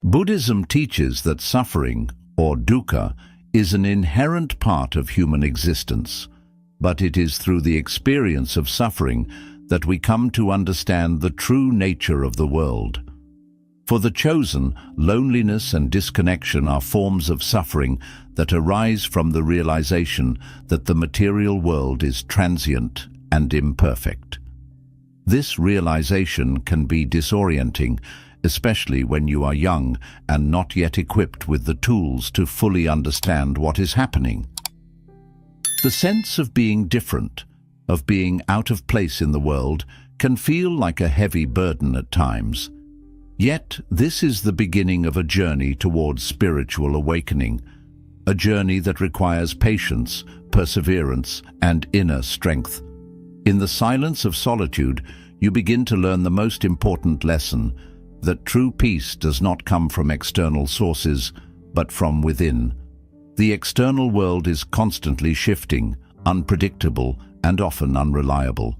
Buddhism teaches that suffering, or dukkha, is an inherent part of human existence, but it is through the experience of suffering that we come to understand the true nature of the world. For the chosen, loneliness and disconnection are forms of suffering that arise from the realization that the material world is transient and imperfect. This realization can be disorienting, especially when you are young and not yet equipped with the tools to fully understand what is happening. The sense of being different, of being out of place in the world, can feel like a heavy burden at times. Yet, this is the beginning of a journey towards spiritual awakening, a journey that requires patience, perseverance, and inner strength. In the silence of solitude, you begin to learn the most important lesson, that true peace does not come from external sources, but from within. The external world is constantly shifting, unpredictable, and often unreliable.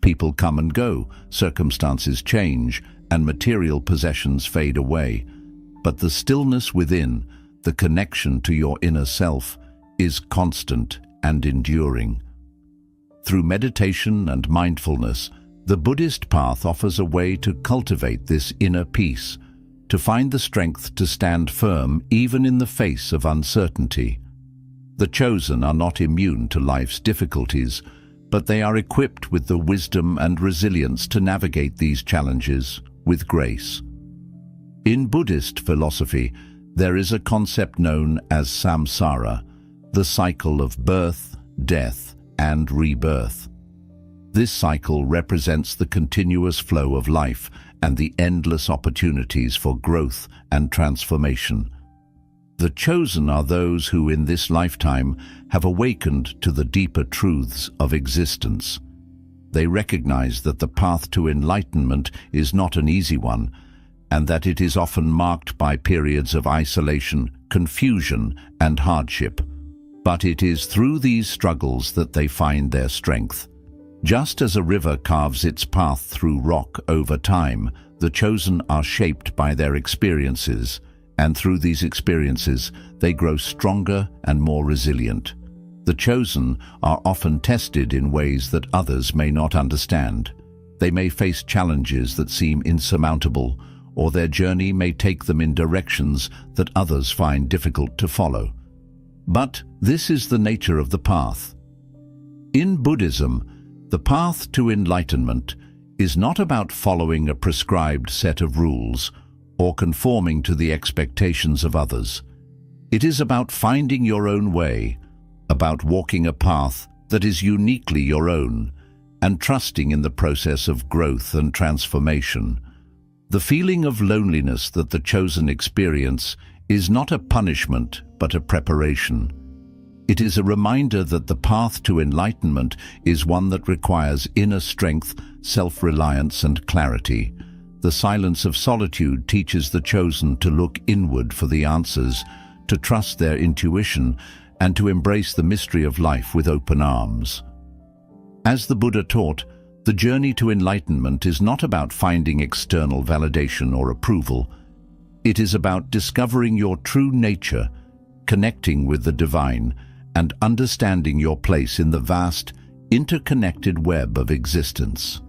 People come and go, circumstances change, and material possessions fade away. But the stillness within, the connection to your inner self, is constant and enduring. Through meditation and mindfulness, the Buddhist path offers a way to cultivate this inner peace, to find the strength to stand firm even in the face of uncertainty. The chosen are not immune to life's difficulties, but they are equipped with the wisdom and resilience to navigate these challenges with grace. In Buddhist philosophy, there is a concept known as samsara, the cycle of birth, death, and rebirth. This cycle represents the continuous flow of life and the endless opportunities for growth and transformation. The chosen are those who in this lifetime have awakened to the deeper truths of existence. They recognize that the path to enlightenment is not an easy one, and that it is often marked by periods of isolation, confusion, and hardship. But it is through these struggles that they find their strength. Just as a river carves its path through rock over time, the chosen are shaped by their experiences, and through these experiences, they grow stronger and more resilient. The chosen are often tested in ways that others may not understand. They may face challenges that seem insurmountable, or their journey may take them in directions that others find difficult to follow. But this is the nature of the path. In Buddhism, the path to enlightenment is not about following a prescribed set of rules or conforming to the expectations of others. It is about finding your own way, about walking a path that is uniquely your own, and trusting in the process of growth and transformation. The feeling of loneliness that the chosen experience is not a punishment but a preparation. It is a reminder that the path to enlightenment is one that requires inner strength, self-reliance, and clarity. The silence of solitude teaches the chosen to look inward for the answers, to trust their intuition, and to embrace the mystery of life with open arms. As the Buddha taught, the journey to enlightenment is not about finding external validation or approval. It is about discovering your true nature, connecting with the divine, and understanding your place in the vast, interconnected web of existence.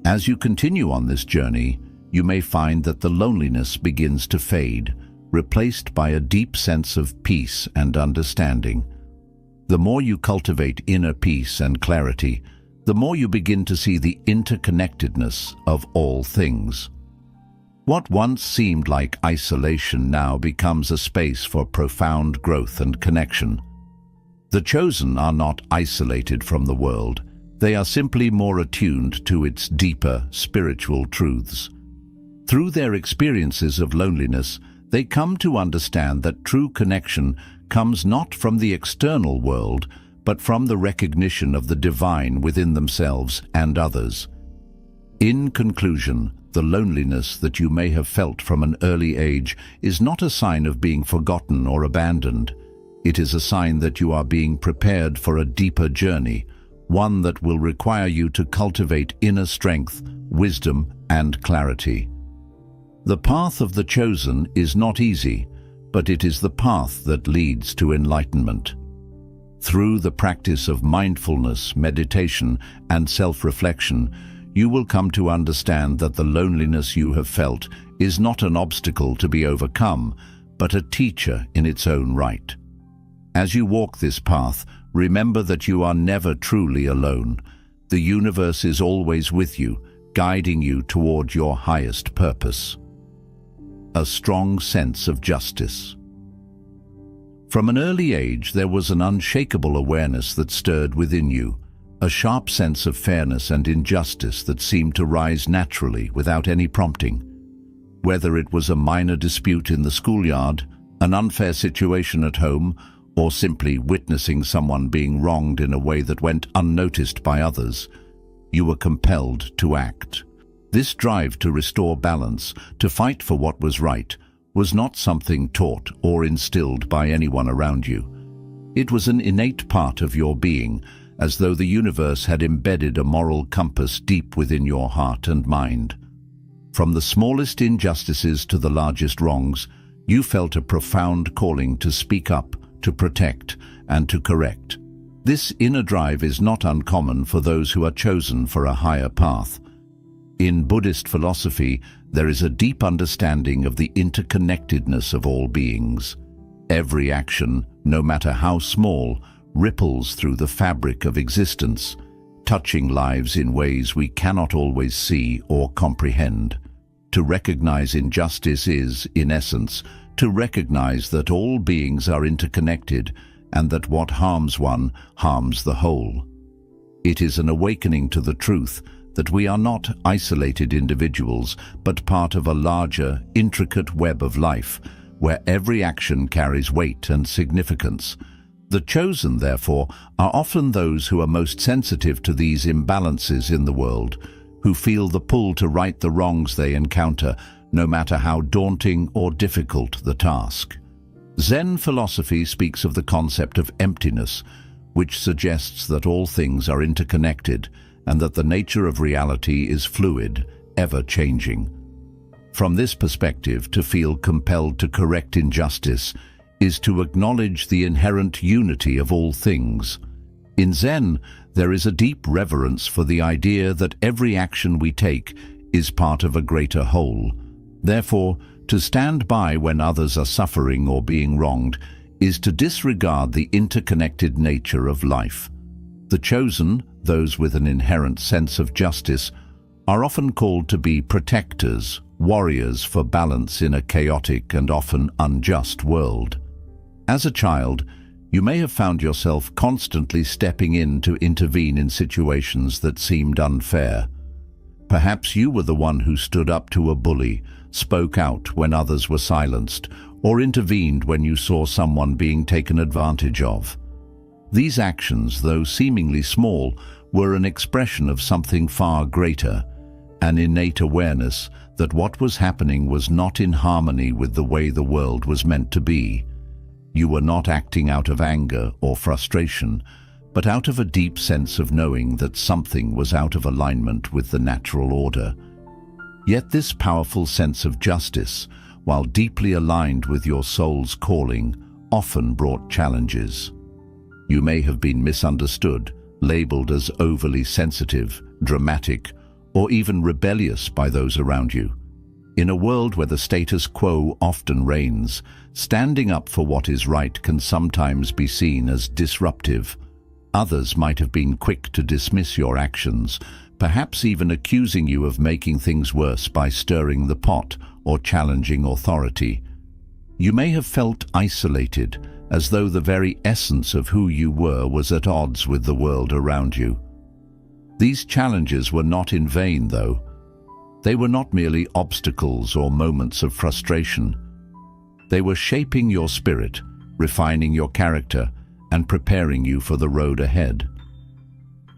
As you continue on this journey, you may find that the loneliness begins to fade, replaced by a deep sense of peace and understanding. The more you cultivate inner peace and clarity, the more you begin to see the interconnectedness of all things. What once seemed like isolation now becomes a space for profound growth and connection. The chosen are not isolated from the world. They are simply more attuned to its deeper spiritual truths. Through their experiences of loneliness, they come to understand that true connection comes not from the external world, but from the recognition of the divine within themselves and others. In conclusion, the loneliness that you may have felt from an early age is not a sign of being forgotten or abandoned. It is a sign that you are being prepared for a deeper journey, one that will require you to cultivate inner strength, wisdom, and clarity. The path of the chosen is not easy, but it is the path that leads to enlightenment. Through the practice of mindfulness, meditation, and self-reflection, you will come to understand that the loneliness you have felt is not an obstacle to be overcome, but a teacher in its own right. As you walk this path, remember that you are never truly alone. The universe is always with you, guiding you toward your highest purpose. A strong sense of justice. From an early age, there was an unshakable awareness that stirred within you, a sharp sense of fairness and injustice that seemed to rise naturally without any prompting. Whether it was a minor dispute in the schoolyard, an unfair situation at home, or simply witnessing someone being wronged in a way that went unnoticed by others, you were compelled to act. This drive to restore balance, to fight for what was right, was not something taught or instilled by anyone around you. It was an innate part of your being, as though the universe had embedded a moral compass deep within your heart and mind. From the smallest injustices to the largest wrongs, you felt a profound calling to speak up, to protect, and to correct. This inner drive is not uncommon for those who are chosen for a higher path. In Buddhist philosophy, there is a deep understanding of the interconnectedness of all beings. Every action, no matter how small, ripples through the fabric of existence, touching lives in ways we cannot always see or comprehend. To recognize injustice is, in essence, to recognize that all beings are interconnected and that what harms one harms the whole. It is an awakening to the truth that we are not isolated individuals, but part of a larger, intricate web of life, where every action carries weight and significance. The chosen, therefore, are often those who are most sensitive to these imbalances in the world, who feel the pull to right the wrongs they encounter, no matter how daunting or difficult the task. Zen philosophy speaks of the concept of emptiness, which suggests that all things are interconnected and that the nature of reality is fluid, ever-changing. From this perspective, to feel compelled to correct injustice is to acknowledge the inherent unity of all things. In Zen, there is a deep reverence for the idea that every action we take is part of a greater whole. Therefore, to stand by when others are suffering or being wronged is to disregard the interconnected nature of life. The chosen, those with an inherent sense of justice, are often called to be protectors, warriors for balance in a chaotic and often unjust world. As a child, you may have found yourself constantly stepping in to intervene in situations that seemed unfair. Perhaps you were the one who stood up to a bully, spoke out when others were silenced, or intervened when you saw someone being taken advantage of. These actions, though seemingly small, were an expression of something far greater, an innate awareness that what was happening was not in harmony with the way the world was meant to be. You were not acting out of anger or frustration, but out of a deep sense of knowing that something was out of alignment with the natural order. Yet this powerful sense of justice, while deeply aligned with your soul's calling, often brought challenges. You may have been misunderstood, labeled as overly sensitive, dramatic, or even rebellious by those around you. In a world where the status quo often reigns, standing up for what is right can sometimes be seen as disruptive. Others might have been quick to dismiss your actions, perhaps even accusing you of making things worse by stirring the pot or challenging authority. You may have felt isolated, as though the very essence of who you were was at odds with the world around you. These challenges were not in vain, though. They were not merely obstacles or moments of frustration. They were shaping your spirit, refining your character, and preparing you for the road ahead.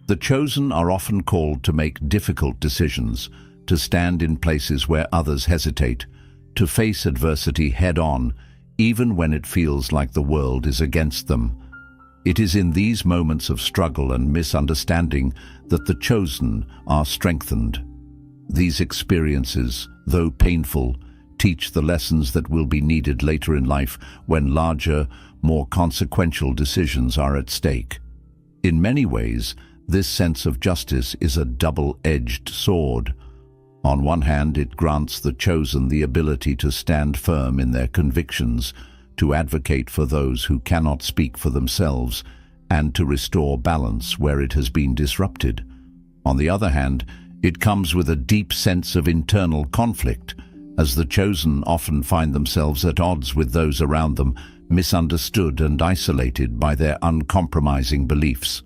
The chosen are often called to make difficult decisions, to stand in places where others hesitate, to face adversity head-on, even when it feels like the world is against them. It is in these moments of struggle and misunderstanding that the chosen are strengthened. These experiences, though painful, teach the lessons that will be needed later in life when larger, more consequential decisions are at stake. In many ways, this sense of justice is a double-edged sword. On one hand, it grants the chosen the ability to stand firm in their convictions, to advocate for those who cannot speak for themselves, and to restore balance where it has been disrupted. On the other hand, it comes with a deep sense of internal conflict, as the chosen often find themselves at odds with those around them, misunderstood and isolated by their uncompromising beliefs.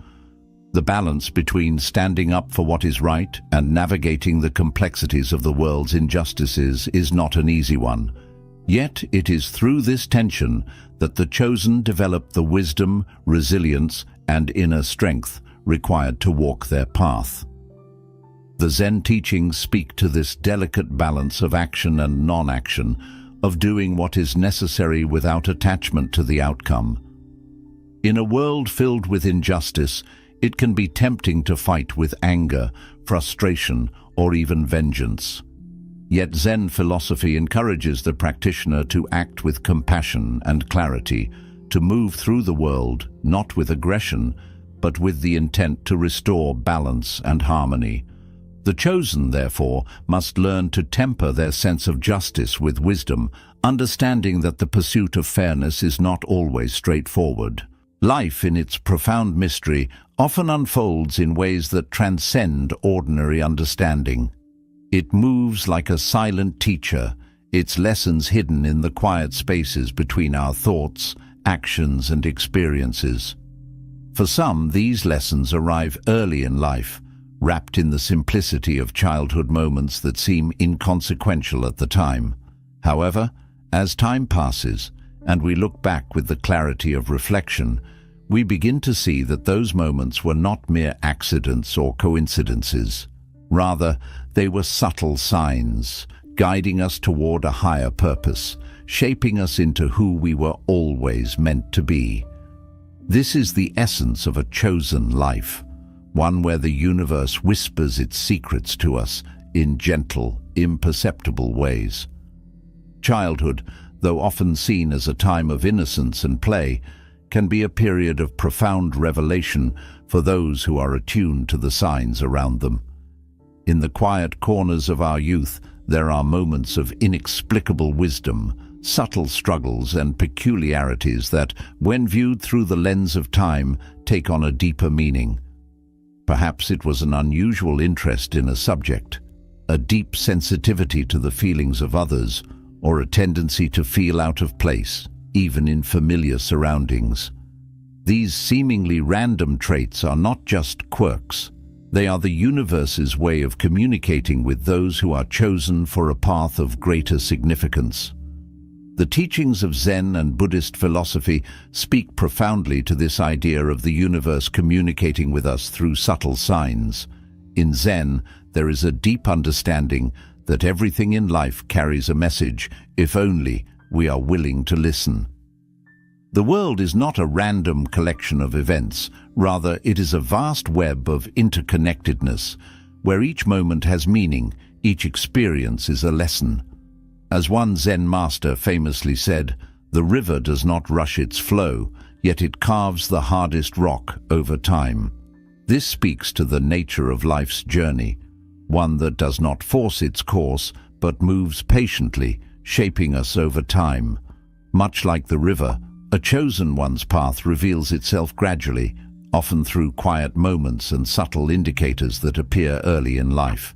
The balance between standing up for what is right and navigating the complexities of the world's injustices is not an easy one. Yet it is through this tension that the chosen develop the wisdom, resilience, and inner strength required to walk their path. The Zen teachings speak to this delicate balance of action and non-action, of doing what is necessary without attachment to the outcome. In a world filled with injustice, it can be tempting to fight with anger, frustration, or even vengeance. Yet Zen philosophy encourages the practitioner to act with compassion and clarity, to move through the world not with aggression, but with the intent to restore balance and harmony. The chosen, therefore, must learn to temper their sense of justice with wisdom, understanding that the pursuit of fairness is not always straightforward. Life, in its profound mystery, often unfolds in ways that transcend ordinary understanding. It moves like a silent teacher, its lessons hidden in the quiet spaces between our thoughts, actions, and experiences. For some, these lessons arrive early in life, wrapped in the simplicity of childhood moments that seem inconsequential at the time. However, as time passes, and we look back with the clarity of reflection, we begin to see that those moments were not mere accidents or coincidences. Rather, they were subtle signs, guiding us toward a higher purpose, shaping us into who we were always meant to be. This is the essence of a chosen life, one where the universe whispers its secrets to us in gentle, imperceptible ways. Childhood, though often seen as a time of innocence and play, can be a period of profound revelation for those who are attuned to the signs around them. In the quiet corners of our youth, there are moments of inexplicable wisdom, subtle struggles and peculiarities that, when viewed through the lens of time, take on a deeper meaning. Perhaps it was an unusual interest in a subject, a deep sensitivity to the feelings of others, or a tendency to feel out of place, even in familiar surroundings. These seemingly random traits are not just quirks. They are the universe's way of communicating with those who are chosen for a path of greater significance. The teachings of Zen and Buddhist philosophy speak profoundly to this idea of the universe communicating with us through subtle signs. In Zen, there is a deep understanding that everything in life carries a message, if only we are willing to listen. The world is not a random collection of events, rather it is a vast web of interconnectedness, where each moment has meaning, each experience is a lesson. As one Zen master famously said, "The river does not rush its flow, yet it carves the hardest rock over time." This speaks to the nature of life's journey, one that does not force its course, but moves patiently, shaping us over time. Much like the river, a chosen one's path reveals itself gradually, often through quiet moments and subtle indicators that appear early in life.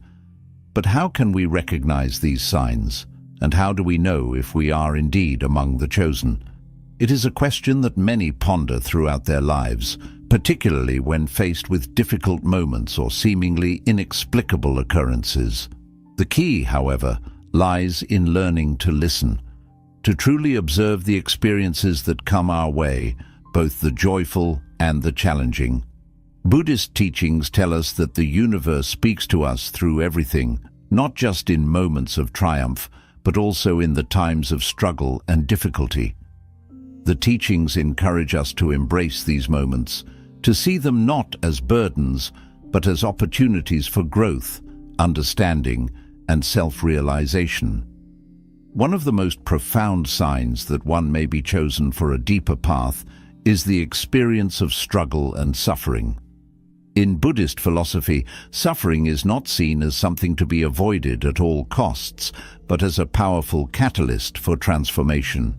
But how can we recognize these signs? And how do we know if we are indeed among the chosen? It is a question that many ponder throughout their lives, particularly when faced with difficult moments or seemingly inexplicable occurrences. The key, however, lies in learning to listen, to truly observe the experiences that come our way, both the joyful and the challenging. Buddhist teachings tell us that the universe speaks to us through everything, not just in moments of triumph, but also in the times of struggle and difficulty. The teachings encourage us to embrace these moments, to see them not as burdens, but as opportunities for growth, understanding, and self-realization. One of the most profound signs that one may be chosen for a deeper path is the experience of struggle and suffering. In Buddhist philosophy, suffering is not seen as something to be avoided at all costs, but as a powerful catalyst for transformation.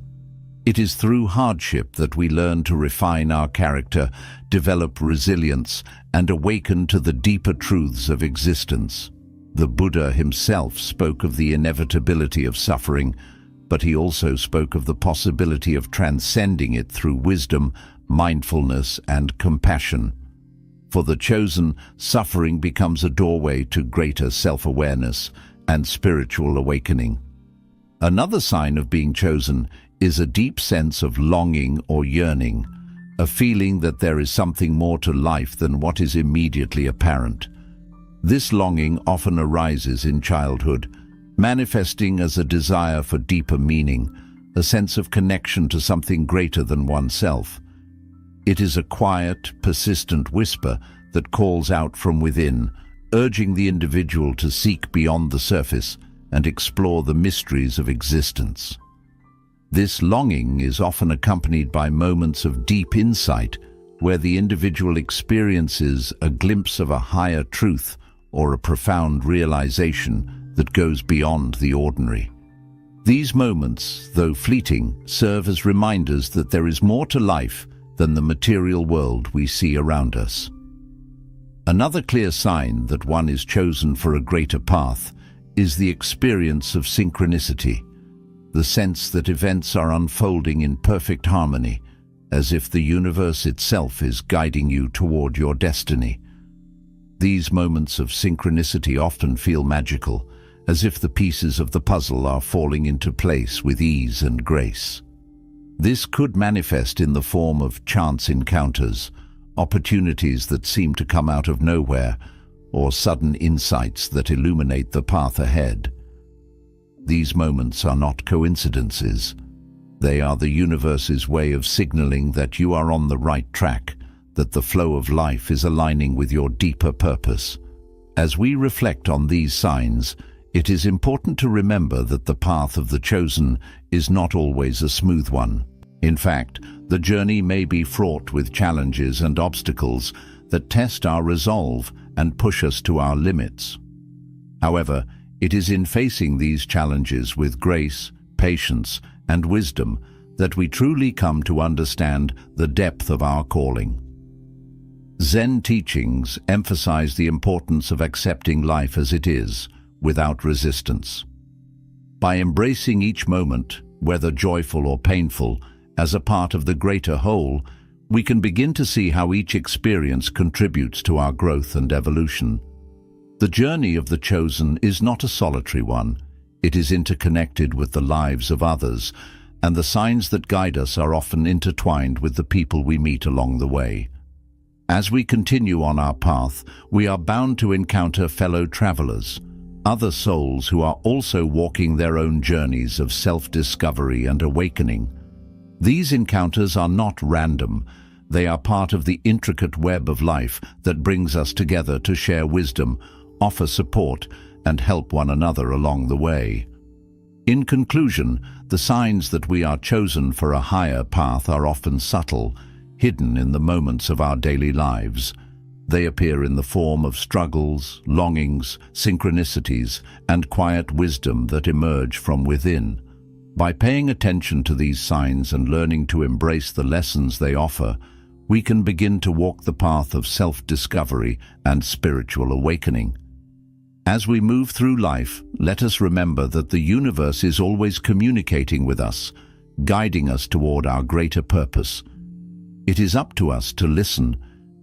It is through hardship that we learn to refine our character, develop resilience, and awaken to the deeper truths of existence. The Buddha himself spoke of the inevitability of suffering, but he also spoke of the possibility of transcending it through wisdom, mindfulness, and compassion. For the chosen, suffering becomes a doorway to greater self-awareness and spiritual awakening. Another sign of being chosen is a deep sense of longing or yearning, a feeling that there is something more to life than what is immediately apparent. This longing often arises in childhood, manifesting as a desire for deeper meaning, a sense of connection to something greater than oneself. It is a quiet, persistent whisper that calls out from within, urging the individual to seek beyond the surface and explore the mysteries of existence. This longing is often accompanied by moments of deep insight, where the individual experiences a glimpse of a higher truth or a profound realization that goes beyond the ordinary. These moments, though fleeting, serve as reminders that there is more to life than the material world we see around us. Another clear sign that one is chosen for a greater path is the experience of synchronicity, the sense that events are unfolding in perfect harmony, as if the universe itself is guiding you toward your destiny. These moments of synchronicity often feel magical, as if the pieces of the puzzle are falling into place with ease and grace. This could manifest in the form of chance encounters, opportunities that seem to come out of nowhere, or sudden insights that illuminate the path ahead. These moments are not coincidences. They are the universe's way of signaling that you are on the right track, that the flow of life is aligning with your deeper purpose. As we reflect on these signs, it is important to remember that the path of the chosen is not always a smooth one. In fact, the journey may be fraught with challenges and obstacles that test our resolve and push us to our limits. However, it is in facing these challenges with grace, patience, and wisdom that we truly come to understand the depth of our calling. Zen teachings emphasize the importance of accepting life as it is, without resistance. By embracing each moment, whether joyful or painful, as a part of the greater whole, we can begin to see how each experience contributes to our growth and evolution. The journey of the chosen is not a solitary one. It is interconnected with the lives of others, and the signs that guide us are often intertwined with the people we meet along the way. As we continue on our path, we are bound to encounter fellow travelers, other souls who are also walking their own journeys of self-discovery and awakening. These encounters are not random. They are part of the intricate web of life that brings us together to share wisdom, offer support, and help one another along the way. In conclusion, the signs that we are chosen for a higher path are often subtle, hidden in the moments of our daily lives. They appear in the form of struggles, longings, synchronicities, and quiet wisdom that emerge from within. By paying attention to these signs and learning to embrace the lessons they offer, we can begin to walk the path of self-discovery and spiritual awakening. As we move through life, let us remember that the universe is always communicating with us, guiding us toward our greater purpose. It is up to us to listen,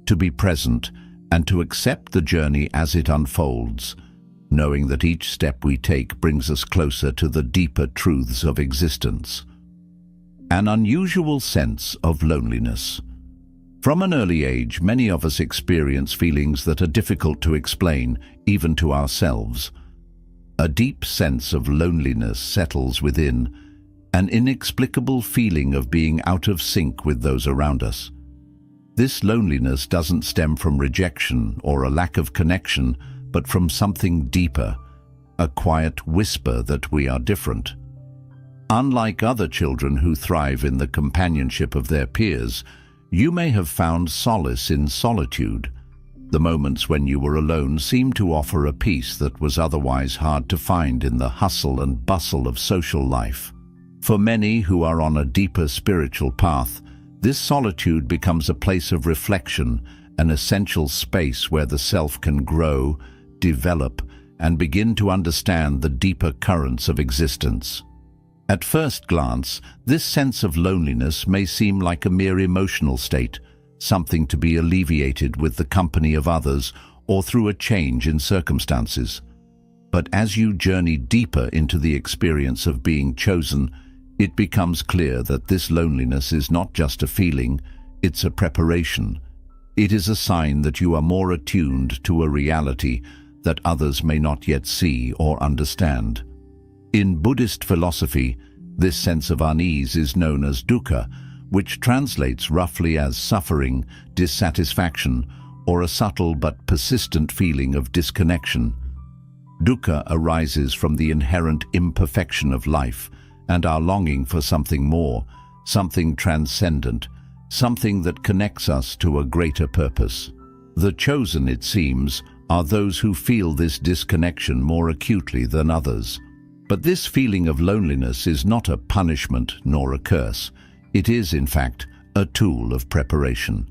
to be present, and to accept the journey as it unfolds, knowing that each step we take brings us closer to the deeper truths of existence. An unusual sense of loneliness. From an early age, many of us experience feelings that are difficult to explain, even to ourselves. A deep sense of loneliness settles within, an inexplicable feeling of being out of sync with those around us. This loneliness doesn't stem from rejection or a lack of connection, but from something deeper, a quiet whisper that we are different. Unlike other children who thrive in the companionship of their peers, you may have found solace in solitude. The moments when you were alone seemed to offer a peace that was otherwise hard to find in the hustle and bustle of social life. For many who are on a deeper spiritual path, this solitude becomes a place of reflection, an essential space where the self can grow, develop, and begin to understand the deeper currents of existence. At first glance, this sense of loneliness may seem like a mere emotional state, something to be alleviated with the company of others or through a change in circumstances. But as you journey deeper into the experience of being chosen, it becomes clear that this loneliness is not just a feeling, it's a preparation. It is a sign that you are more attuned to a reality that others may not yet see or understand. In Buddhist philosophy, this sense of unease is known as dukkha, which translates roughly as suffering, dissatisfaction, or a subtle but persistent feeling of disconnection. Dukkha arises from the inherent imperfection of life and our longing for something more, something transcendent, something that connects us to a greater purpose. The chosen, it seems, are those who feel this disconnection more acutely than others. But this feeling of loneliness is not a punishment nor a curse. It is, in fact, a tool of preparation.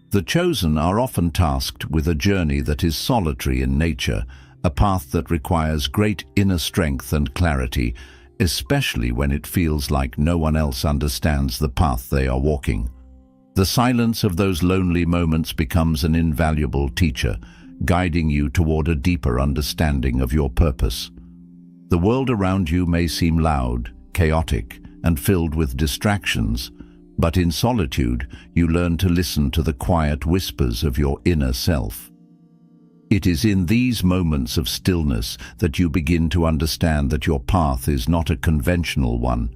The chosen are often tasked with a journey that is solitary in nature, a path that requires great inner strength and clarity, especially when it feels like no one else understands the path they are walking. The silence of those lonely moments becomes an invaluable teacher, guiding you toward a deeper understanding of your purpose. The world around you may seem loud, chaotic, and filled with distractions, but in solitude you learn to listen to the quiet whispers of your inner self. It is in these moments of stillness that you begin to understand that your path is not a conventional one.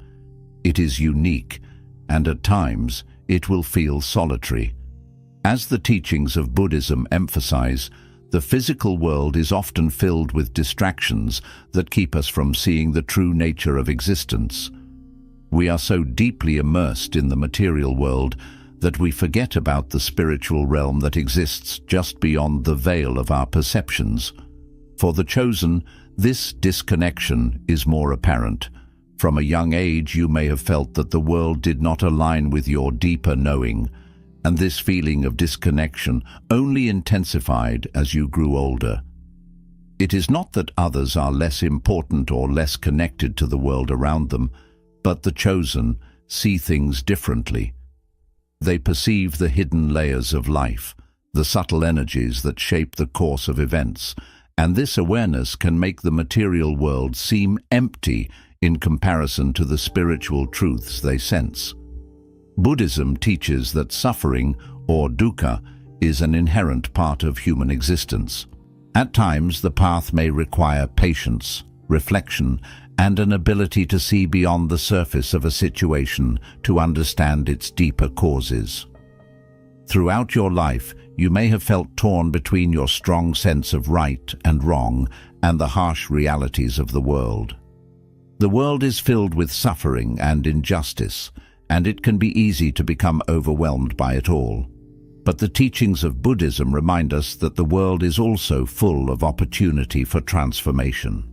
It is unique, and at times it will feel solitary. As the teachings of Buddhism emphasize, the physical world is often filled with distractions that keep us from seeing the true nature of existence. We are so deeply immersed in the material world that we forget about the spiritual realm that exists just beyond the veil of our perceptions. For the chosen, this disconnection is more apparent. From a young age, you may have felt that the world did not align with your deeper knowing, and this feeling of disconnection only intensified as you grew older. It is not that others are less important or less connected to the world around them, but the chosen see things differently. They perceive the hidden layers of life, the subtle energies that shape the course of events, and this awareness can make the material world seem empty in comparison to the spiritual truths they sense. Buddhism teaches that suffering, or dukkha, is an inherent part of human existence. At times, the path may require patience, reflection, and an ability to see beyond the surface of a situation to understand its deeper causes. Throughout your life, you may have felt torn between your strong sense of right and wrong and the harsh realities of the world. The world is filled with suffering and injustice, and it can be easy to become overwhelmed by it all. But the teachings of Buddhism remind us that the world is also full of opportunity for transformation.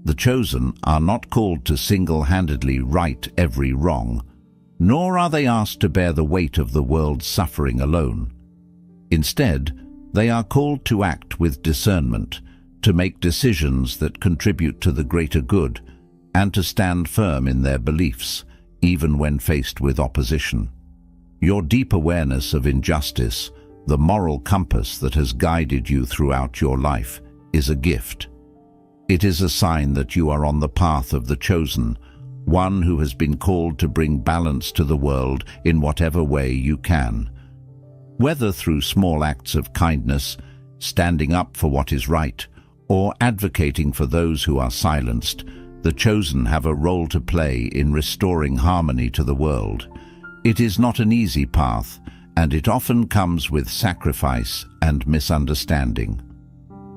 The chosen are not called to single-handedly right every wrong, nor are they asked to bear the weight of the world's suffering alone. Instead, they are called to act with discernment, to make decisions that contribute to the greater good, and to stand firm in their beliefs, even when faced with opposition. Your deep awareness of injustice, the moral compass that has guided you throughout your life, is a gift. It is a sign that you are on the path of the chosen, one who has been called to bring balance to the world in whatever way you can. Whether through small acts of kindness, standing up for what is right, or advocating for those who are silenced, the chosen have a role to play in restoring harmony to the world. It is not an easy path, and it often comes with sacrifice and misunderstanding.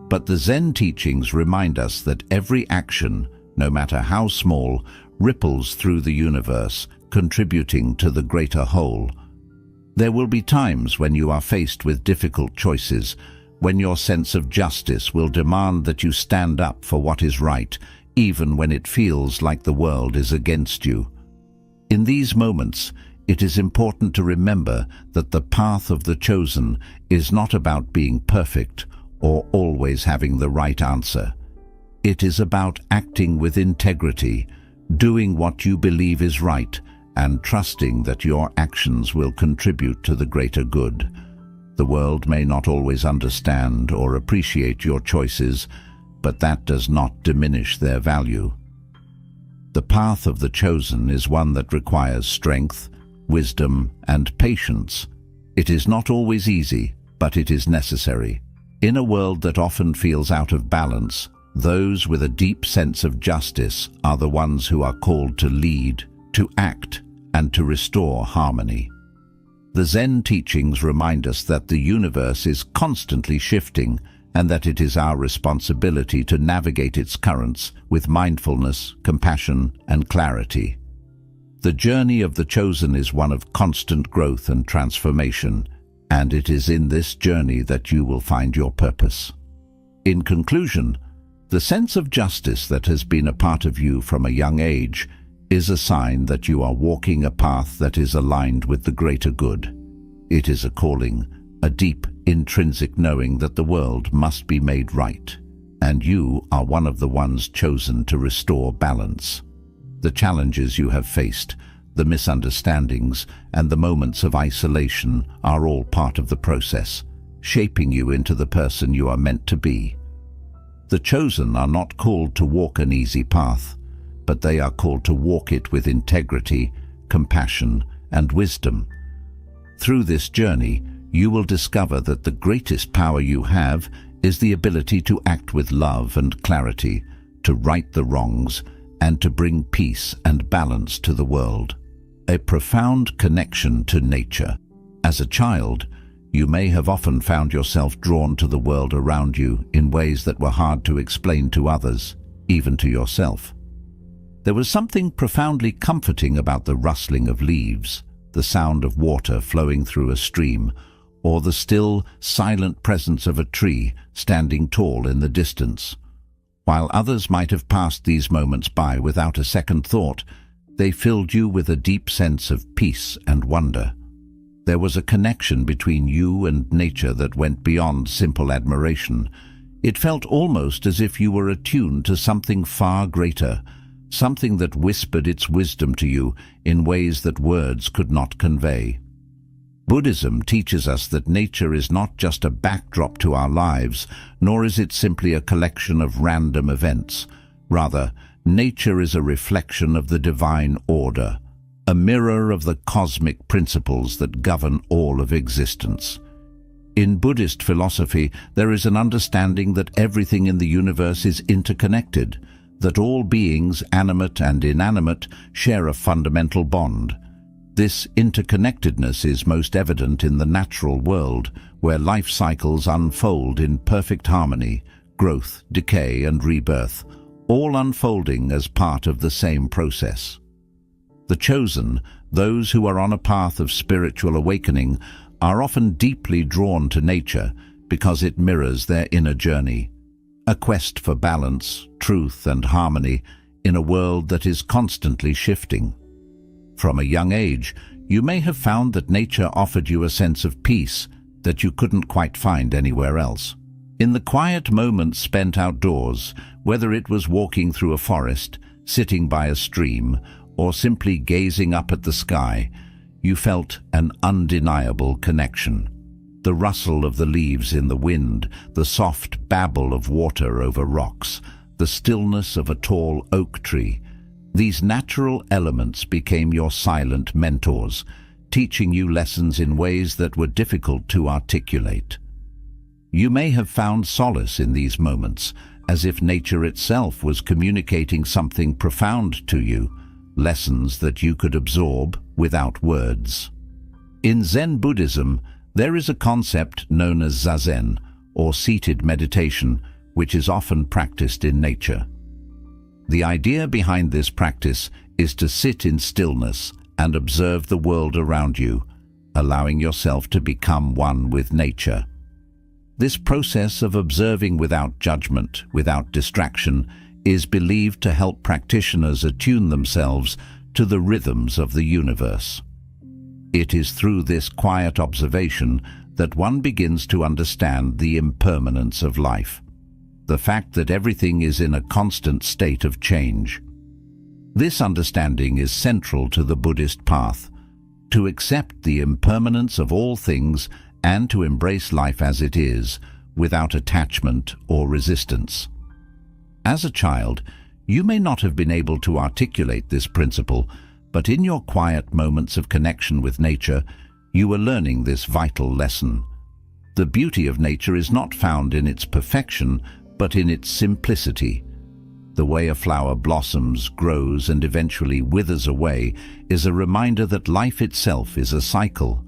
But the Zen teachings remind us that every action, no matter how small, ripples through the universe, contributing to the greater whole. There will be times when you are faced with difficult choices, when your sense of justice will demand that you stand up for what is right, even when it feels like the world is against you. In these moments, it is important to remember that the path of the chosen is not about being perfect or always having the right answer. It is about acting with integrity, doing what you believe is right, and trusting that your actions will contribute to the greater good. The world may not always understand or appreciate your choices, but that does not diminish their value. The path of the chosen is one that requires strength, wisdom, and patience. It is not always easy, but it is necessary. In a world that often feels out of balance, those with a deep sense of justice are the ones who are called to lead, to act, and to restore harmony. The Zen teachings remind us that the universe is constantly shifting and that it is our responsibility to navigate its currents with mindfulness, compassion, and clarity. The journey of the chosen is one of constant growth and transformation, and it is in this journey that you will find your purpose. In conclusion, the sense of justice that has been a part of you from a young age is a sign that you are walking a path that is aligned with the greater good. It is a calling, a deep, intrinsic knowing that the world must be made right, and you are one of the ones chosen to restore balance. The challenges you have faced, the misunderstandings, and the moments of isolation are all part of the process, shaping you into the person you are meant to be. The chosen are not called to walk an easy path, but they are called to walk it with integrity, compassion, and wisdom. Through this journey, you will discover that the greatest power you have is the ability to act with love and clarity, to right the wrongs, and to bring peace and balance to the world. A profound connection to nature. As a child, you may have often found yourself drawn to the world around you in ways that were hard to explain to others, even to yourself. There was something profoundly comforting about the rustling of leaves, the sound of water flowing through a stream, or the still, silent presence of a tree standing tall in the distance. While others might have passed these moments by without a second thought, they filled you with a deep sense of peace and wonder. There was a connection between you and nature that went beyond simple admiration. It felt almost as if you were attuned to something far greater, something that whispered its wisdom to you in ways that words could not convey. Buddhism teaches us that nature is not just a backdrop to our lives, nor is it simply a collection of random events. Rather, nature is a reflection of the divine order, a mirror of the cosmic principles that govern all of existence. In Buddhist philosophy, there is an understanding that everything in the universe is interconnected, that all beings, animate and inanimate, share a fundamental bond. This interconnectedness is most evident in the natural world, where life cycles unfold in perfect harmony, growth, decay, and rebirth, all unfolding as part of the same process. The chosen, those who are on a path of spiritual awakening, are often deeply drawn to nature because it mirrors their inner journey, a quest for balance, truth, and harmony in a world that is constantly shifting. From a young age, you may have found that nature offered you a sense of peace that you couldn't quite find anywhere else. In the quiet moments spent outdoors, whether it was walking through a forest, sitting by a stream, or simply gazing up at the sky, you felt an undeniable connection. The rustle of the leaves in the wind, the soft babble of water over rocks, the stillness of a tall oak tree. These natural elements became your silent mentors, teaching you lessons in ways that were difficult to articulate. You may have found solace in these moments, as if nature itself was communicating something profound to you, lessons that you could absorb without words. In Zen Buddhism, there is a concept known as Zazen, or seated meditation, which is often practiced in nature. The idea behind this practice is to sit in stillness and observe the world around you, allowing yourself to become one with nature. This process of observing without judgment, without distraction, is believed to help practitioners attune themselves to the rhythms of the universe. It is through this quiet observation that one begins to understand the impermanence of life, the fact that everything is in a constant state of change. This understanding is central to the Buddhist path, to accept the impermanence of all things and to embrace life as it is, without attachment or resistance. As a child, you may not have been able to articulate this principle, but in your quiet moments of connection with nature, you are learning this vital lesson. The beauty of nature is not found in its perfection, but in its simplicity. The way a flower blossoms, grows, and eventually withers away is a reminder that life itself is a cycle,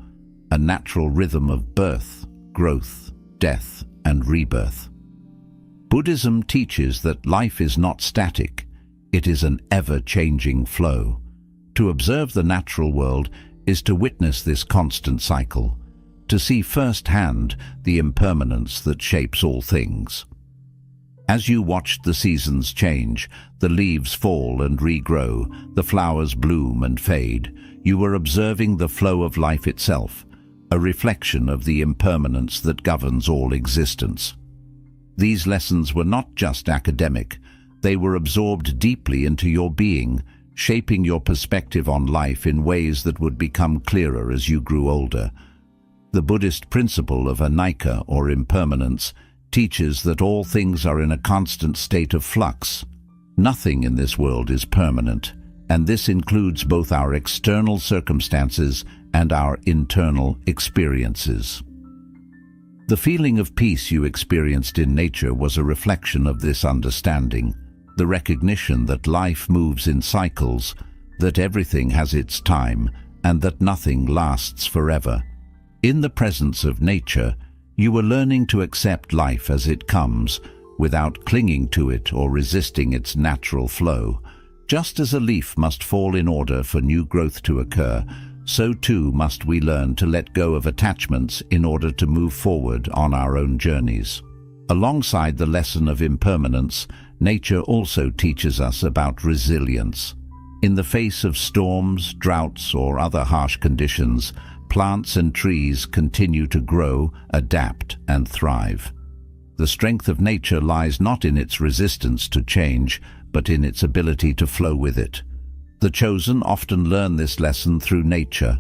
a natural rhythm of birth, growth, death, and rebirth. Buddhism teaches that life is not static, it is an ever-changing flow. To observe the natural world is to witness this constant cycle, to see firsthand the impermanence that shapes all things. As you watched the seasons change, the leaves fall and regrow, the flowers bloom and fade, you were observing the flow of life itself, a reflection of the impermanence that governs all existence. These lessons were not just academic, they were absorbed deeply into your being, shaping your perspective on life in ways that would become clearer as you grew older. The Buddhist principle of anicca, or impermanence, teaches that all things are in a constant state of flux. Nothing in this world is permanent, and this includes both our external circumstances and our internal experiences. The feeling of peace you experienced in nature was a reflection of this understanding, the recognition that life moves in cycles, that everything has its time, and that nothing lasts forever. In the presence of nature, you were learning to accept life as it comes, without clinging to it or resisting its natural flow. Just as a leaf must fall in order for new growth to occur, so too must we learn to let go of attachments in order to move forward on our own journeys. Alongside the lesson of impermanence, nature also teaches us about resilience. In the face of storms, droughts, or other harsh conditions, plants and trees continue to grow, adapt, and thrive. The strength of nature lies not in its resistance to change, but in its ability to flow with it. The chosen often learn this lesson through nature,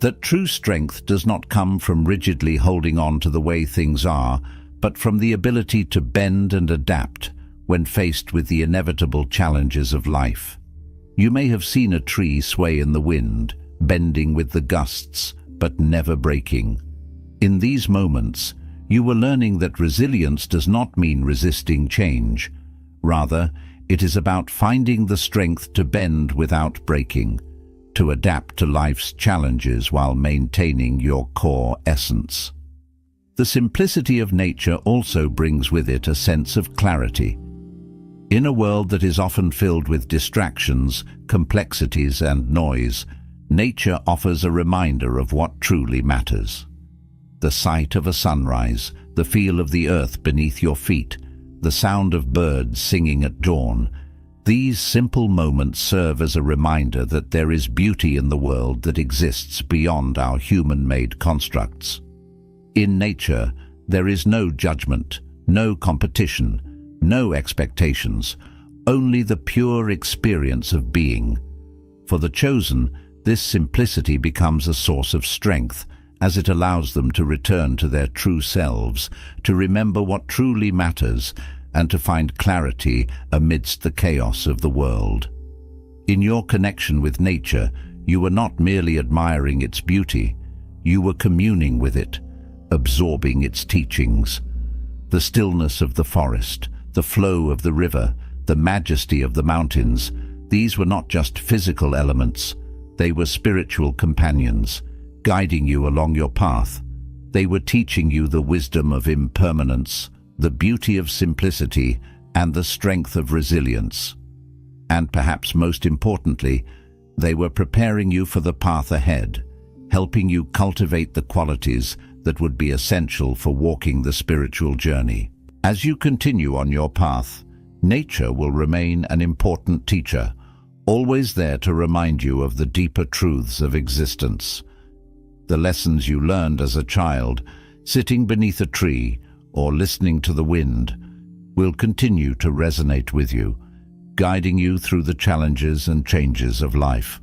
that true strength does not come from rigidly holding on to the way things are, but from the ability to bend and adapt when faced with the inevitable challenges of life. You may have seen a tree sway in the wind, bending with the gusts, but never breaking. In these moments, you were learning that resilience does not mean resisting change. Rather, it is about finding the strength to bend without breaking, to adapt to life's challenges while maintaining your core essence. The simplicity of nature also brings with it a sense of clarity. In a world that is often filled with distractions, complexities, and noise, nature offers a reminder of what truly matters. The sight of a sunrise, the feel of the earth beneath your feet, the sound of birds singing at dawn, these simple moments serve as a reminder that there is beauty in the world that exists beyond our human-made constructs. In nature, there is no judgment, no competition, no expectations, only the pure experience of being. For the chosen, this simplicity becomes a source of strength, as it allows them to return to their true selves, to remember what truly matters, and to find clarity amidst the chaos of the world. In your connection with nature, you were not merely admiring its beauty, you were communing with it, absorbing its teachings. The stillness of the forest, the flow of the river, the majesty of the mountains, these were not just physical elements, they were spiritual companions, guiding you along your path. They were teaching you the wisdom of impermanence, the beauty of simplicity, and the strength of resilience. And perhaps most importantly, they were preparing you for the path ahead, helping you cultivate the qualities that would be essential for walking the spiritual journey. As you continue on your path, nature will remain an important teacher, always there to remind you of the deeper truths of existence. The lessons you learned as a child, sitting beneath a tree or listening to the wind, will continue to resonate with you, guiding you through the challenges and changes of life.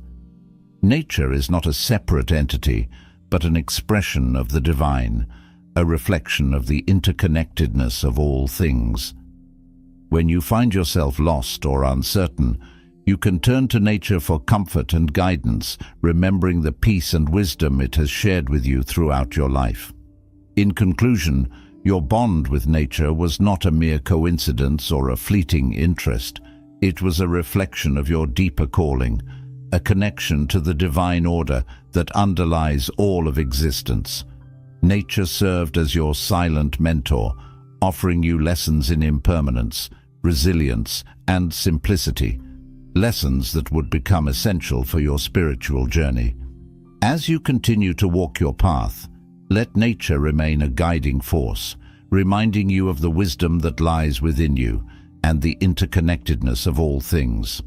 Nature is not a separate entity, but an expression of the divine, a reflection of the interconnectedness of all things. When you find yourself lost or uncertain, you can turn to nature for comfort and guidance, remembering the peace and wisdom it has shared with you throughout your life. In conclusion, your bond with nature was not a mere coincidence or a fleeting interest. It was a reflection of your deeper calling, a connection to the divine order that underlies all of existence. Nature served as your silent mentor, offering you lessons in impermanence, resilience, and simplicity, lessons that would become essential for your spiritual journey. As you continue to walk your path, let nature remain a guiding force, reminding you of the wisdom that lies within you and the interconnectedness of all things.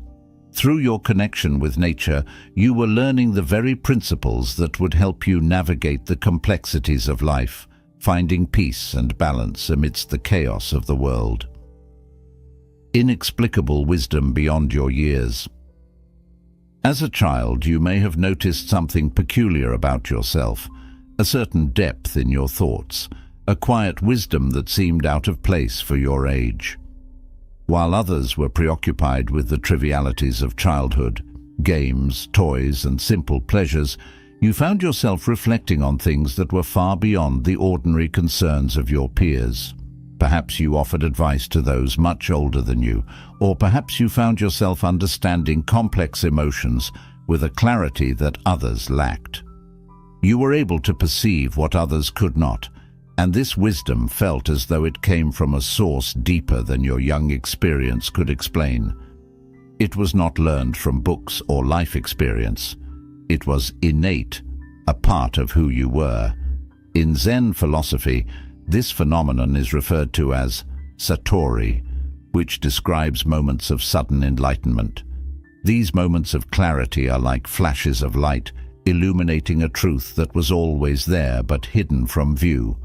Through your connection with nature, you were learning the very principles that would help you navigate the complexities of life, finding peace and balance amidst the chaos of the world. Inexplicable wisdom beyond your years. As a child, you may have noticed something peculiar about yourself, a certain depth in your thoughts, a quiet wisdom that seemed out of place for your age. While others were preoccupied with the trivialities of childhood, games, toys, and simple pleasures, you found yourself reflecting on things that were far beyond the ordinary concerns of your peers. Perhaps you offered advice to those much older than you, or perhaps you found yourself understanding complex emotions with a clarity that others lacked. You were able to perceive what others could not, and this wisdom felt as though it came from a source deeper than your young experience could explain. It was not learned from books or life experience. It was innate, a part of who you were. In Zen philosophy, this phenomenon is referred to as satori, which describes moments of sudden enlightenment. These moments of clarity are like flashes of light, illuminating a truth that was always there but hidden from view.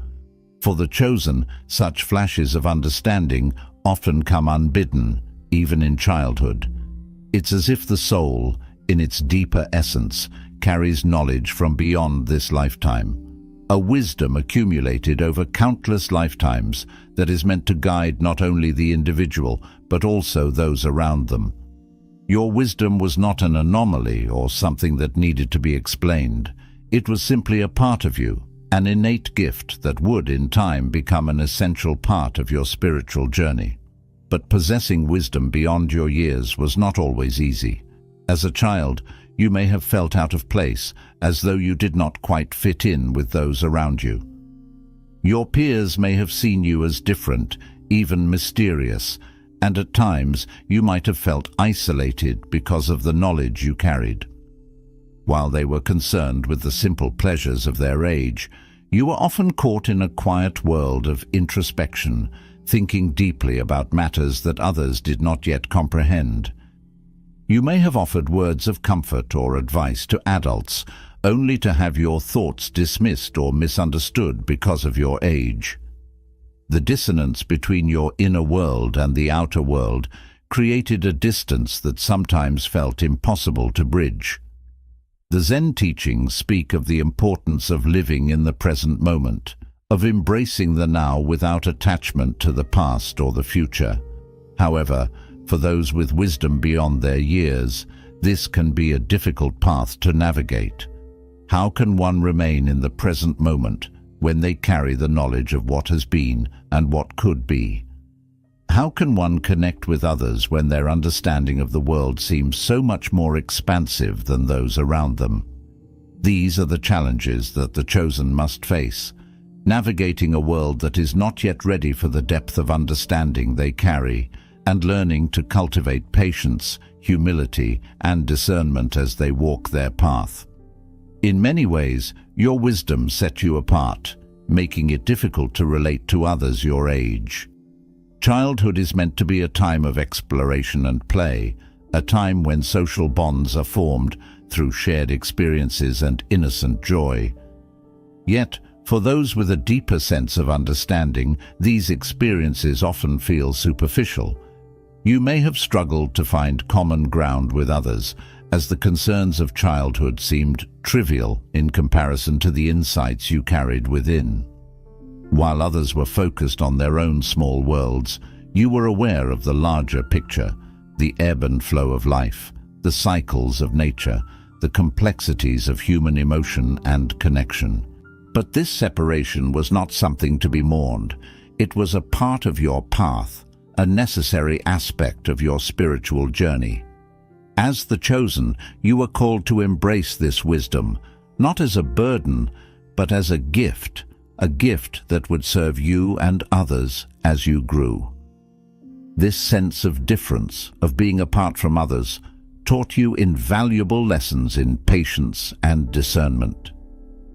For the chosen, such flashes of understanding often come unbidden, even in childhood. It's as if the soul, in its deeper essence, carries knowledge from beyond this lifetime, a wisdom accumulated over countless lifetimes that is meant to guide not only the individual, but also those around them. Your wisdom was not an anomaly or something that needed to be explained. It was simply a part of you, an innate gift that would, in time, become an essential part of your spiritual journey. But possessing wisdom beyond your years was not always easy. As a child, you may have felt out of place, as though you did not quite fit in with those around you. Your peers may have seen you as different, even mysterious, and at times you might have felt isolated because of the knowledge you carried. While they were concerned with the simple pleasures of their age, you were often caught in a quiet world of introspection, thinking deeply about matters that others did not yet comprehend. You may have offered words of comfort or advice to adults, only to have your thoughts dismissed or misunderstood because of your age. The dissonance between your inner world and the outer world created a distance that sometimes felt impossible to bridge. The Zen teachings speak of the importance of living in the present moment, of embracing the now without attachment to the past or the future. However, for those with wisdom beyond their years, this can be a difficult path to navigate. How can one remain in the present moment when they carry the knowledge of what has been and what could be? How can one connect with others when their understanding of the world seems so much more expansive than those around them? These are the challenges that the chosen must face, navigating a world that is not yet ready for the depth of understanding they carry, and learning to cultivate patience, humility, and discernment as they walk their path. In many ways, your wisdom set you apart, making it difficult to relate to others your age. Childhood is meant to be a time of exploration and play, a time when social bonds are formed through shared experiences and innocent joy. Yet, for those with a deeper sense of understanding, these experiences often feel superficial. You may have struggled to find common ground with others, as the concerns of childhood seemed trivial in comparison to the insights you carried within. While others were focused on their own small worlds, you were aware of the larger picture, the ebb and flow of life, the cycles of nature, the complexities of human emotion and connection. But this separation was not something to be mourned. It was a part of your path, a necessary aspect of your spiritual journey. As the chosen, you were called to embrace this wisdom, not as a burden, but as a gift that would serve you and others as you grew. This sense of difference, of being apart from others, taught you invaluable lessons in patience and discernment.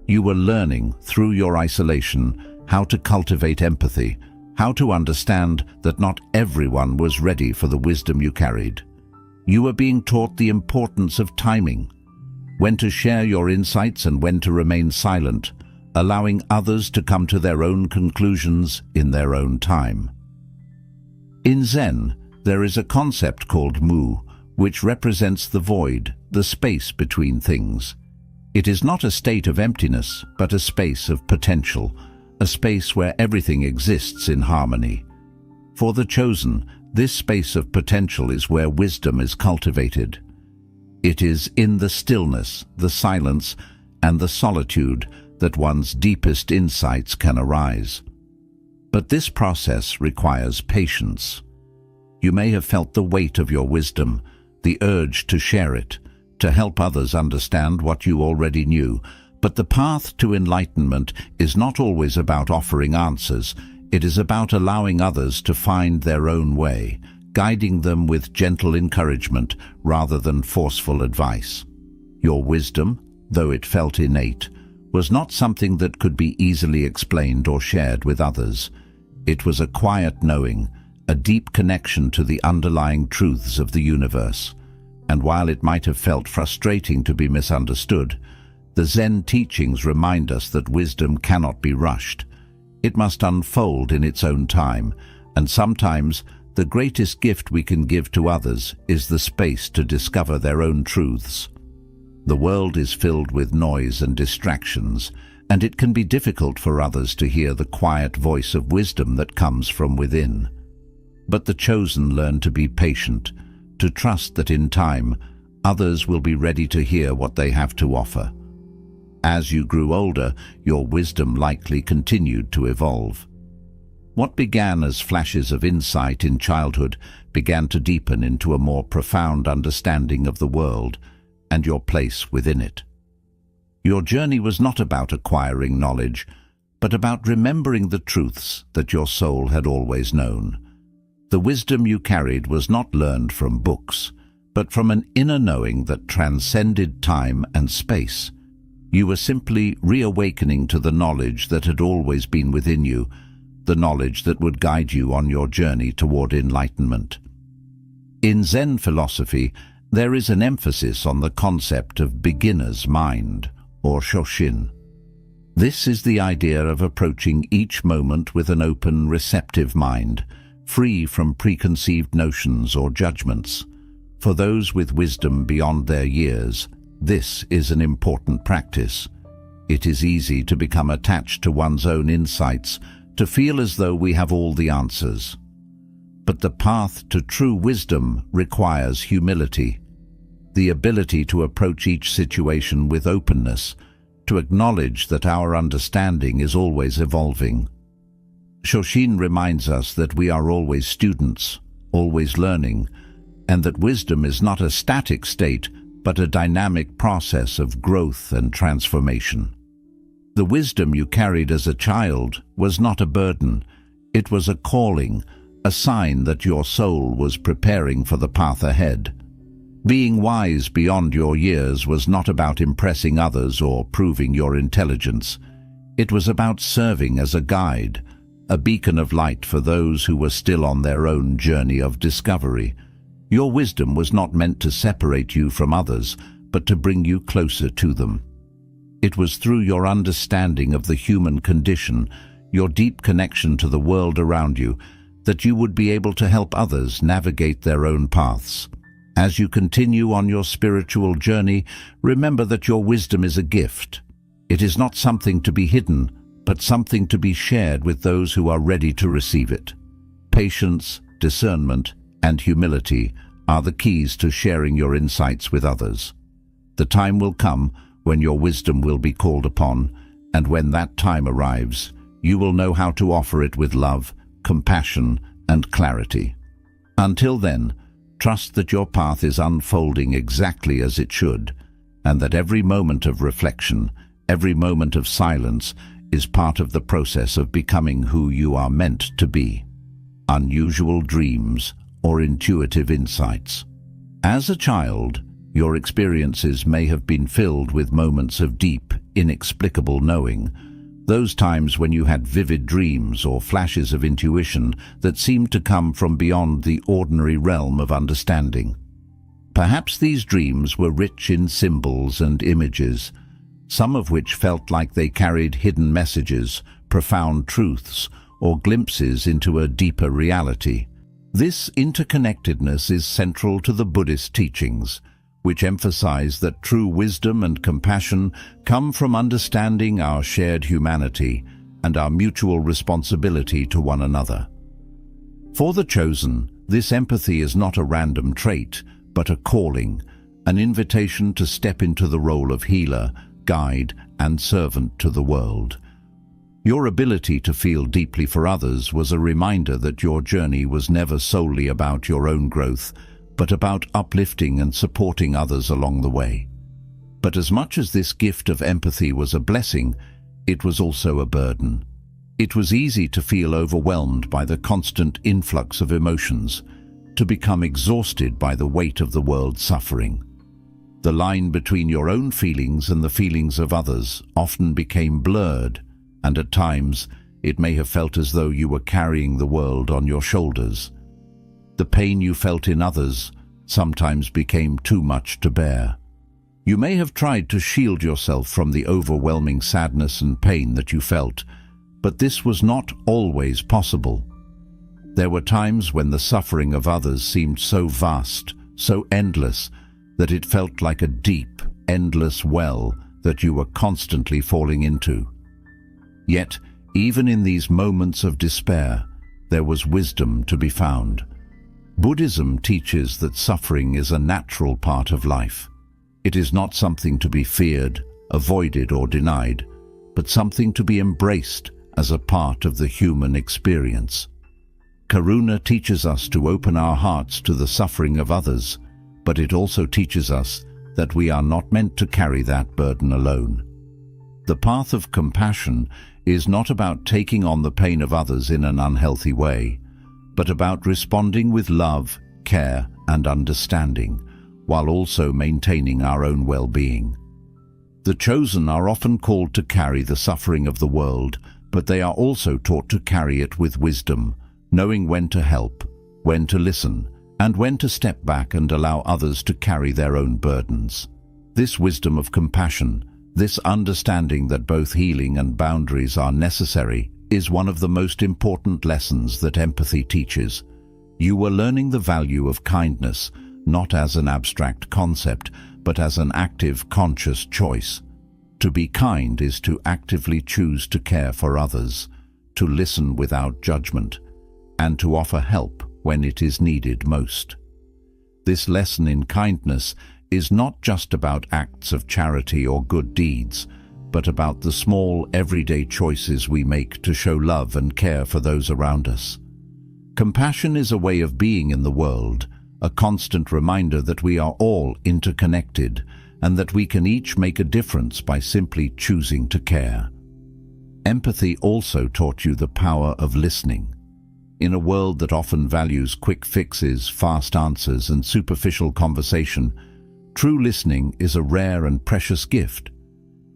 You were learning, through your isolation, how to cultivate empathy, how to understand that not everyone was ready for the wisdom you carried. You were being taught the importance of timing, when to share your insights and when to remain silent, allowing others to come to their own conclusions in their own time. In Zen, there is a concept called mu, which represents the void, the space between things. It is not a state of emptiness, but a space of potential, a space where everything exists in harmony. For the chosen, this space of potential is where wisdom is cultivated. It is in the stillness, the silence, and the solitude that one's deepest insights can arise. But this process requires patience. You may have felt the weight of your wisdom, the urge to share it, to help others understand what you already knew, but the path to enlightenment is not always about offering answers. It is about allowing others to find their own way, guiding them with gentle encouragement rather than forceful advice. Your wisdom, though it felt innate, was not something that could be easily explained or shared with others. It was a quiet knowing, a deep connection to the underlying truths of the universe. And while it might have felt frustrating to be misunderstood, the Zen teachings remind us that wisdom cannot be rushed. It must unfold in its own time, and sometimes the greatest gift we can give to others is the space to discover their own truths. The world is filled with noise and distractions, and it can be difficult for others to hear the quiet voice of wisdom that comes from within. But the chosen learn to be patient, to trust that in time, others will be ready to hear what they have to offer. As you grew older, your wisdom likely continued to evolve. What began as flashes of insight in childhood began to deepen into a more profound understanding of the world and your place within it. Your journey was not about acquiring knowledge, but about remembering the truths that your soul had always known. The wisdom you carried was not learned from books, but from an inner knowing that transcended time and space. You were simply reawakening to the knowledge that had always been within you, the knowledge that would guide you on your journey toward enlightenment. In Zen philosophy, there is an emphasis on the concept of beginner's mind, or shoshin. This is the idea of approaching each moment with an open, receptive mind, free from preconceived notions or judgments. For those with wisdom beyond their years, this is an important practice. It is easy to become attached to one's own insights, to feel as though we have all the answers. But the path to true wisdom requires humility, the ability to approach each situation with openness, to acknowledge that our understanding is always evolving. Shoshin reminds us that we are always students, always learning, and that wisdom is not a static state, but a dynamic process of growth and transformation. The wisdom you carried as a child was not a burden. It was a calling, a sign that your soul was preparing for the path ahead. Being wise beyond your years was not about impressing others or proving your intelligence. It was about serving as a guide, a beacon of light for those who were still on their own journey of discovery. Your wisdom was not meant to separate you from others, but to bring you closer to them. It was through your understanding of the human condition, your deep connection to the world around you, that you would be able to help others navigate their own paths. As you continue on your spiritual journey, remember that your wisdom is a gift. It is not something to be hidden, but something to be shared with those who are ready to receive it. Patience, discernment, and humility are the keys to sharing your insights with others. The time will come when your wisdom will be called upon, and when that time arrives, you will know how to offer it with love, compassion, and clarity. Until then, trust that your path is unfolding exactly as it should, and that every moment of reflection, every moment of silence, is part of the process of becoming who you are meant to be. Unusual dreams or intuitive insights. As a child, your experiences may have been filled with moments of deep, inexplicable knowing, those times when you had vivid dreams or flashes of intuition that seemed to come from beyond the ordinary realm of understanding. Perhaps these dreams were rich in symbols and images, some of which felt like they carried hidden messages, profound truths, or glimpses into a deeper reality. This interconnectedness is central to the Buddhist teachings, which emphasize that true wisdom and compassion come from understanding our shared humanity and our mutual responsibility to one another. For the chosen, this empathy is not a random trait, but a calling, an invitation to step into the role of healer, guide, and servant to the world. Your ability to feel deeply for others was a reminder that your journey was never solely about your own growth, but about uplifting and supporting others along the way. But as much as this gift of empathy was a blessing, it was also a burden. It was easy to feel overwhelmed by the constant influx of emotions, to become exhausted by the weight of the world's suffering. The line between your own feelings and the feelings of others often became blurred, and at times it may have felt as though you were carrying the world on your shoulders. The pain you felt in others sometimes became too much to bear. You may have tried to shield yourself from the overwhelming sadness and pain that you felt, but this was not always possible. There were times when the suffering of others seemed so vast, so endless, that it felt like a deep, endless well that you were constantly falling into. Yet, even in these moments of despair, there was wisdom to be found. Buddhism teaches that suffering is a natural part of life. It is not something to be feared, avoided, or denied, but something to be embraced as a part of the human experience. Karuna teaches us to open our hearts to the suffering of others, but it also teaches us that we are not meant to carry that burden alone. The path of compassion is not about taking on the pain of others in an unhealthy way, but about responding with love, care, and understanding, while also maintaining our own well-being. The chosen are often called to carry the suffering of the world, but they are also taught to carry it with wisdom, knowing when to help, when to listen, and when to step back and allow others to carry their own burdens. This wisdom of compassion, this understanding that both healing and boundaries are necessary, is one of the most important lessons that empathy teaches. You are learning the value of kindness, not as an abstract concept, but as an active, conscious choice. To be kind is to actively choose to care for others, to listen without judgment, and to offer help when it is needed most. This lesson in kindness is not just about acts of charity or good deeds, but about the small, everyday choices we make to show love and care for those around us. Compassion is a way of being in the world, a constant reminder that we are all interconnected and that we can each make a difference by simply choosing to care. Empathy also taught you the power of listening. In a world that often values quick fixes, fast answers, and superficial conversation, true listening is a rare and precious gift.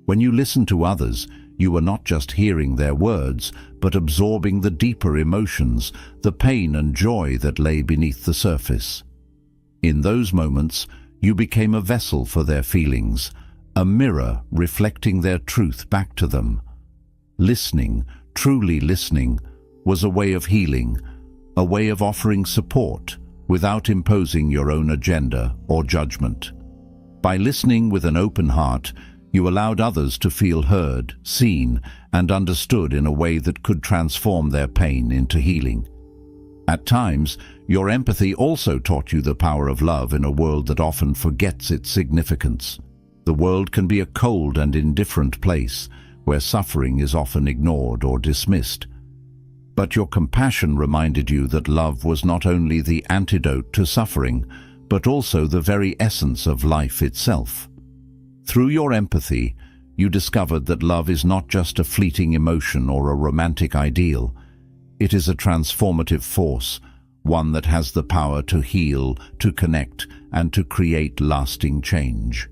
When you listen to others, you are not just hearing their words, but absorbing the deeper emotions, the pain and joy that lay beneath the surface. In those moments, you became a vessel for their feelings, a mirror reflecting their truth back to them. Listening, truly listening, was a way of healing, a way of offering support without imposing your own agenda or judgment. By listening with an open heart, you allowed others to feel heard, seen, and understood in a way that could transform their pain into healing. At times, your empathy also taught you the power of love in a world that often forgets its significance. The world can be a cold and indifferent place, where suffering is often ignored or dismissed. But your compassion reminded you that love was not only the antidote to suffering, but also the very essence of life itself. Through your empathy, you discovered that love is not just a fleeting emotion or a romantic ideal. It is a transformative force, one that has the power to heal, to connect, and to create lasting change.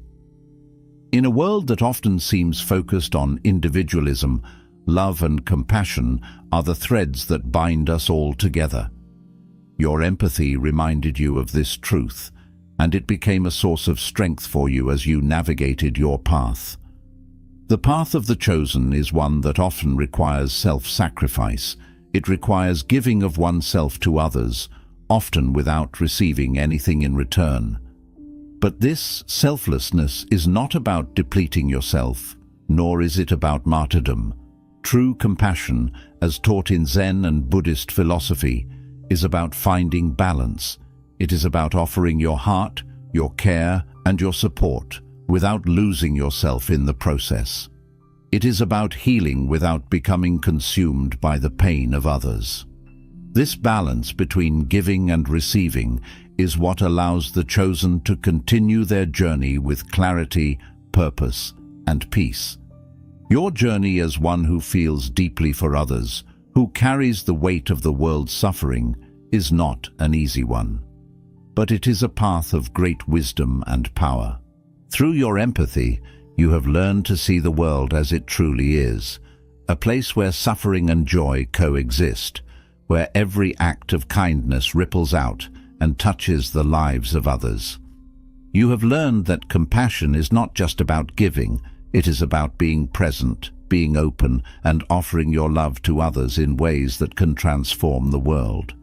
In a world that often seems focused on individualism, love and compassion are the threads that bind us all together. Your empathy reminded you of this truth, and it became a source of strength for you as you navigated your path. The path of the chosen is one that often requires self-sacrifice. It requires giving of oneself to others, often without receiving anything in return. But this selflessness is not about depleting yourself, nor is it about martyrdom. True compassion, as taught in Zen and Buddhist philosophy, is about finding balance. It is about offering your heart, your care, and your support, without losing yourself in the process. It is about healing without becoming consumed by the pain of others. This balance between giving and receiving is what allows the chosen to continue their journey with clarity, purpose, and peace. Your journey as one who feels deeply for others, who carries the weight of the world's suffering, is not an easy one. But it is a path of great wisdom and power. Through your empathy, you have learned to see the world as it truly is, a place where suffering and joy coexist, where every act of kindness ripples out and touches the lives of others. You have learned that compassion is not just about giving, it is about being present, being open, and offering your love to others in ways that can transform the world.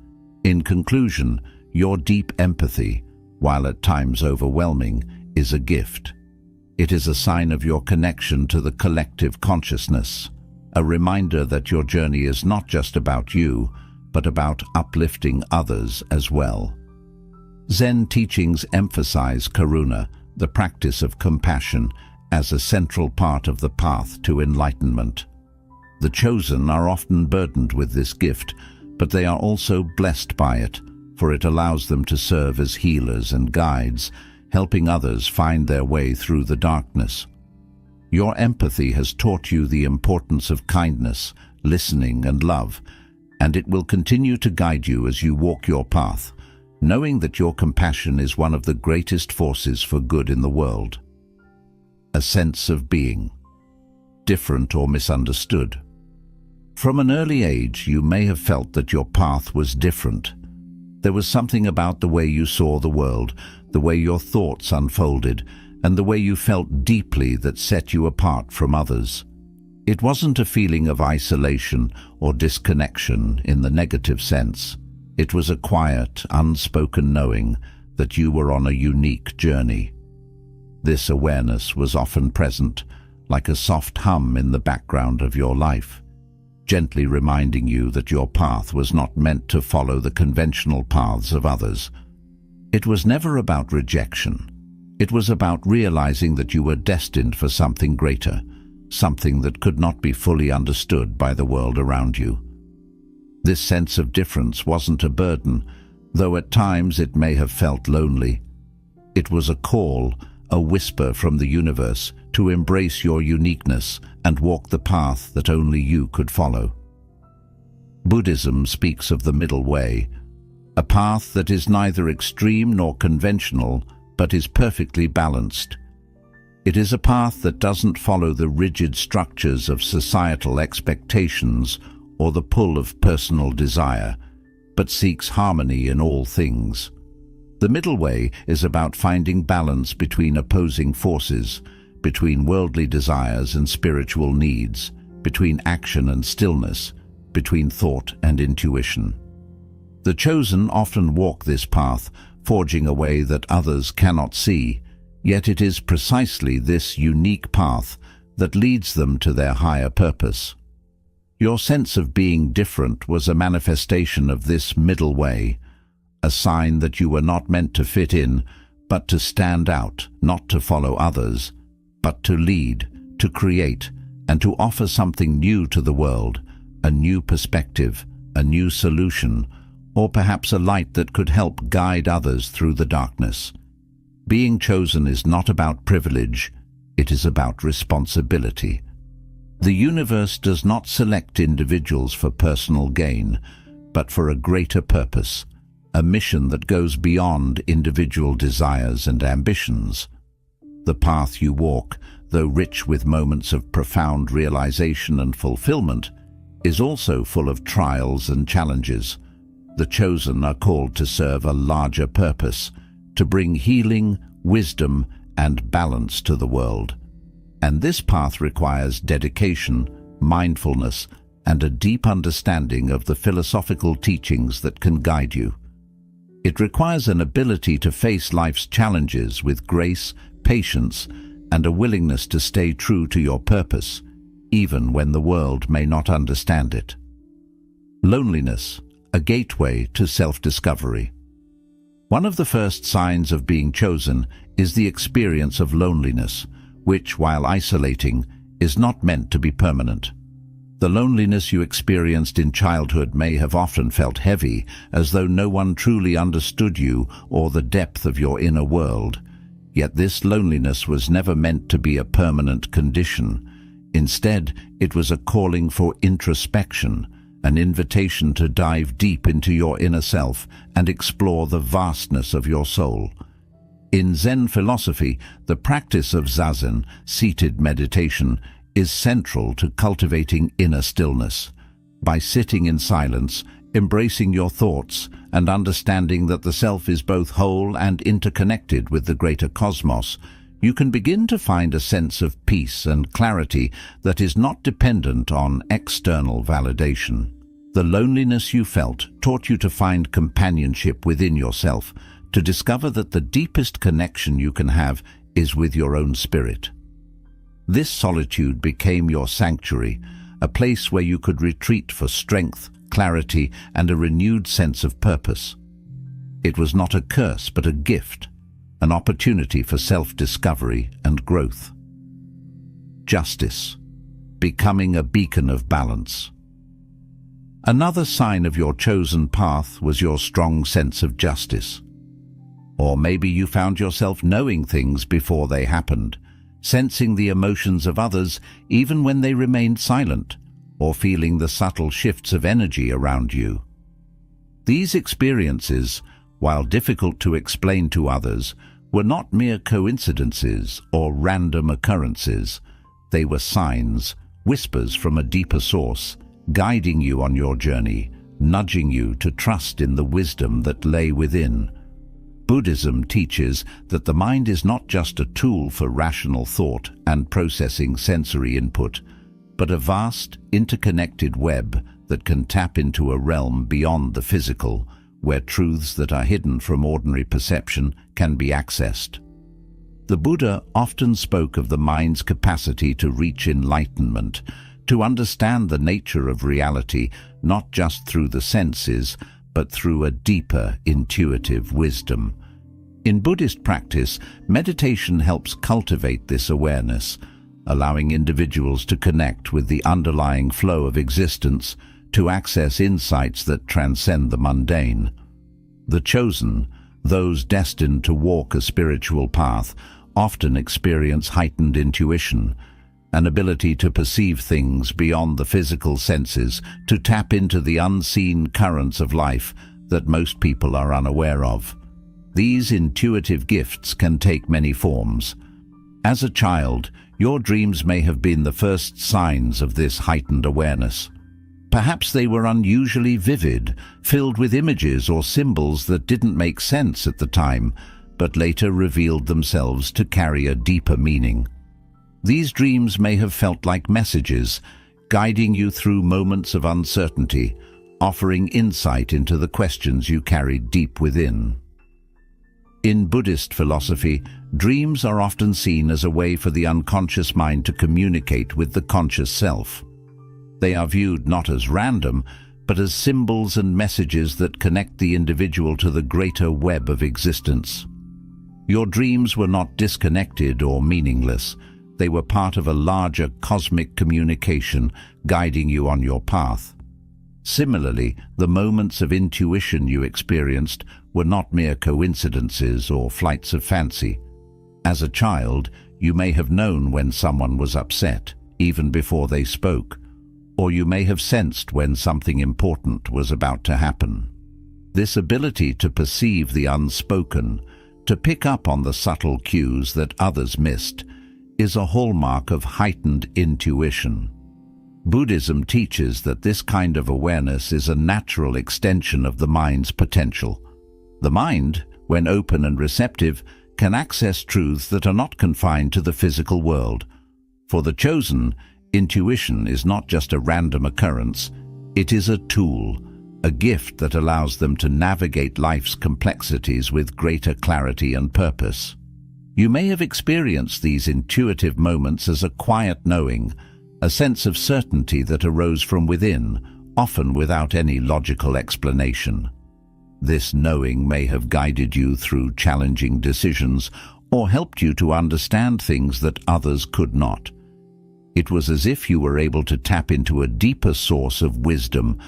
In conclusion, your deep empathy, while at times overwhelming, is a gift. It is a sign of your connection to the collective consciousness, a reminder that your journey is not just about you, but about uplifting others as well. Zen teachings emphasize karuna, the practice of compassion, as a central part of the path to enlightenment. The chosen are often burdened with this gift, but they are also blessed by it, for it allows them to serve as healers and guides, helping others find their way through the darkness. Your empathy has taught you the importance of kindness, listening, and love, and it will continue to guide you as you walk your path, knowing that your compassion is one of the greatest forces for good in the world. A sense of being different or misunderstood. From an early age, you may have felt that your path was different. There was something about the way you saw the world, the way your thoughts unfolded, and the way you felt deeply that set you apart from others. It wasn't a feeling of isolation or disconnection in the negative sense. It was a quiet, unspoken knowing that you were on a unique journey. This awareness was often present, like a soft hum in the background of your life, gently reminding you that your path was not meant to follow the conventional paths of others. It was never about rejection. It was about realizing that you were destined for something greater, something that could not be fully understood by the world around you. This sense of difference wasn't a burden, though at times it may have felt lonely. It was a call, a whisper from the universe to embrace your uniqueness and walk the path that only you could follow. Buddhism speaks of the middle way, a path that is neither extreme nor conventional, but is perfectly balanced. It is a path that doesn't follow the rigid structures of societal expectations or the pull of personal desire, but seeks harmony in all things. The middle way is about finding balance between opposing forces, between worldly desires and spiritual needs, between action and stillness, between thought and intuition. The chosen often walk this path, forging a way that others cannot see, yet it is precisely this unique path that leads them to their higher purpose. Your sense of being different was a manifestation of this middle way, a sign that you were not meant to fit in, but to stand out, not to follow others, but to lead, to create, and to offer something new to the world, a new perspective, a new solution, or perhaps a light that could help guide others through the darkness. Being chosen is not about privilege, it is about responsibility. The universe does not select individuals for personal gain, but for a greater purpose, a mission that goes beyond individual desires and ambitions. The path you walk, though rich with moments of profound realization and fulfillment, is also full of trials and challenges. The chosen are called to serve a larger purpose, to bring healing, wisdom, and balance to the world. And this path requires dedication, mindfulness, and a deep understanding of the philosophical teachings that can guide you. It requires an ability to face life's challenges with grace, patience, and a willingness to stay true to your purpose, even when the world may not understand it. Loneliness, a gateway to self-discovery. One of the first signs of being chosen is the experience of loneliness, which, while isolating, is not meant to be permanent. The loneliness you experienced in childhood may have often felt heavy, as though no one truly understood you or the depth of your inner world. Yet this loneliness was never meant to be a permanent condition. Instead, it was a calling for introspection, an invitation to dive deep into your inner self and explore the vastness of your soul. In Zen philosophy, the practice of zazen, seated meditation, is central to cultivating inner stillness. By sitting in silence, embracing your thoughts, and understanding that the self is both whole and interconnected with the greater cosmos, you can begin to find a sense of peace and clarity that is not dependent on external validation. The loneliness you felt taught you to find companionship within yourself, to discover that the deepest connection you can have is with your own spirit. This solitude became your sanctuary, a place where you could retreat for strength, clarity, and a renewed sense of purpose. It was not a curse, but a gift, an opportunity for self-discovery and growth. Justice, becoming a beacon of balance. Another sign of your chosen path was your strong sense of justice. Or maybe you found yourself knowing things before they happened, sensing the emotions of others even when they remained silent, or feeling the subtle shifts of energy around you. These experiences, while difficult to explain to others, were not mere coincidences or random occurrences. They were signs, whispers from a deeper source, guiding you on your journey, nudging you to trust in the wisdom that lay within. Buddhism teaches that the mind is not just a tool for rational thought and processing sensory input, but a vast, interconnected web that can tap into a realm beyond the physical, where truths that are hidden from ordinary perception can be accessed. The Buddha often spoke of the mind's capacity to reach enlightenment, to understand the nature of reality not just through the senses, but through a deeper, intuitive wisdom. In Buddhist practice, meditation helps cultivate this awareness, allowing individuals to connect with the underlying flow of existence, to access insights that transcend the mundane. The chosen, those destined to walk a spiritual path, often experience heightened intuition. an ability to perceive things beyond the physical senses, to tap into the unseen currents of life that most people are unaware of. These intuitive gifts can take many forms. As a child, your dreams may have been the first signs of this heightened awareness. Perhaps they were unusually vivid, filled with images or symbols that didn't make sense at the time, but later revealed themselves to carry a deeper meaning. These dreams may have felt like messages, guiding you through moments of uncertainty, offering insight into the questions you carried deep within. In Buddhist philosophy, dreams are often seen as a way for the unconscious mind to communicate with the conscious self. They are viewed not as random, but as symbols and messages that connect the individual to the greater web of existence. Your dreams were not disconnected or meaningless. They were part of a larger cosmic communication guiding you on your path. Similarly, the moments of intuition you experienced were not mere coincidences or flights of fancy. As a child, you may have known when someone was upset, even before they spoke, or you may have sensed when something important was about to happen. This ability to perceive the unspoken, to pick up on the subtle cues that others missed, is a hallmark of heightened intuition. Buddhism teaches that this kind of awareness is a natural extension of the mind's potential. The mind, when open and receptive, can access truths that are not confined to the physical world. For the chosen, intuition is not just a random occurrence, it is a tool, a gift that allows them to navigate life's complexities with greater clarity and purpose. You may have experienced these intuitive moments as a quiet knowing, a sense of certainty that arose from within, often without any logical explanation. This knowing may have guided you through challenging decisions or helped you to understand things that others could not. It was as if you were able to tap into a deeper source of wisdom,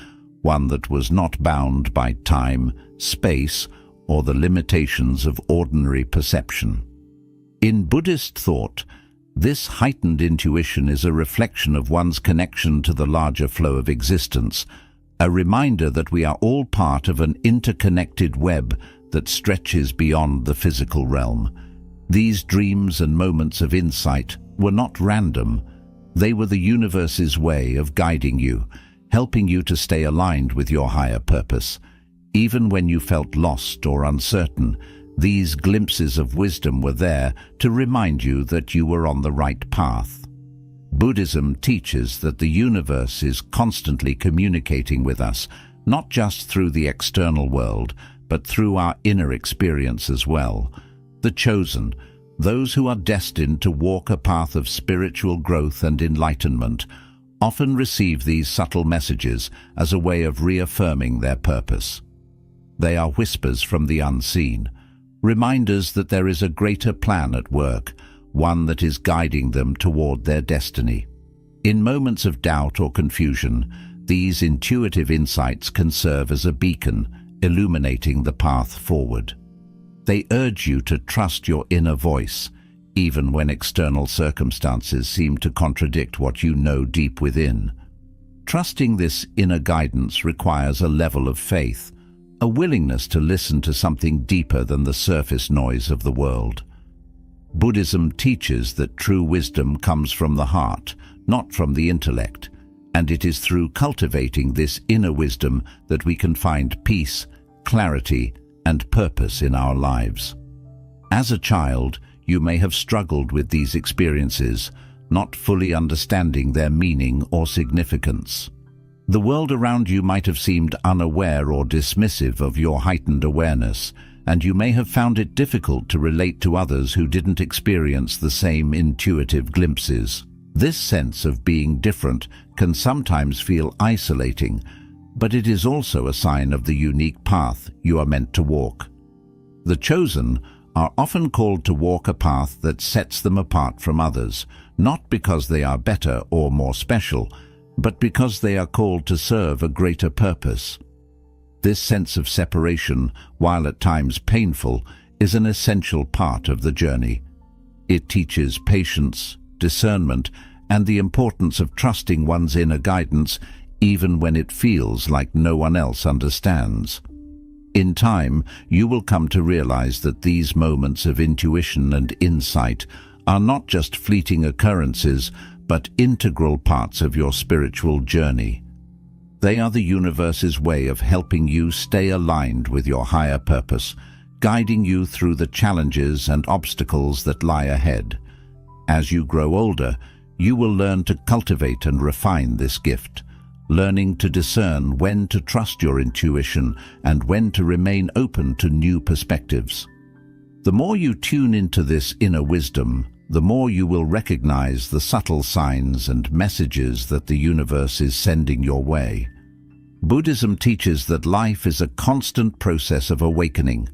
one that was not bound by time, space, or the limitations of ordinary perception. In Buddhist thought, this heightened intuition is a reflection of one's connection to the larger flow of existence, a reminder that we are all part of an interconnected web that stretches beyond the physical realm. These dreams and moments of insight were not random. They were the universe's way of guiding you, helping you to stay aligned with your higher purpose. Even when you felt lost or uncertain, these glimpses of wisdom were there to remind you that you were on the right path. Buddhism teaches that the universe is constantly communicating with us, not just through the external world, but through our inner experience as well. The chosen, those who are destined to walk a path of spiritual growth and enlightenment, often receive these subtle messages as a way of reaffirming their purpose. They are whispers from the unseen, reminders that there is a greater plan at work, one that is guiding them toward their destiny. In moments of doubt or confusion, these intuitive insights can serve as a beacon, illuminating the path forward. They urge you to trust your inner voice, even when external circumstances seem to contradict what you know deep within. Trusting this inner guidance requires a level of faith, a willingness to listen to something deeper than the surface noise of the world. Buddhism teaches that true wisdom comes from the heart, not from the intellect, and it is through cultivating this inner wisdom that we can find peace, clarity, and purpose in our lives. As a child, you may have struggled with these experiences, not fully understanding their meaning or significance. The world around you might have seemed unaware or dismissive of your heightened awareness, and you may have found it difficult to relate to others who didn't experience the same intuitive glimpses. This sense of being different can sometimes feel isolating, but it is also a sign of the unique path you are meant to walk. The chosen are often called to walk a path that sets them apart from others, not because they are better or more special, but because they are called to serve a greater purpose. This sense of separation, while at times painful, is an essential part of the journey. It teaches patience, discernment, and the importance of trusting one's inner guidance even when it feels like no one else understands. In time, you will come to realize that these moments of intuition and insight are not just fleeting occurrences, but integral parts of your spiritual journey. They are the universe's way of helping you stay aligned with your higher purpose, guiding you through the challenges and obstacles that lie ahead. As you grow older, you will learn to cultivate and refine this gift, learning to discern when to trust your intuition and when to remain open to new perspectives. The more you tune into this inner wisdom, the more you will recognize the subtle signs and messages that the universe is sending your way. Buddhism teaches that life is a constant process of awakening,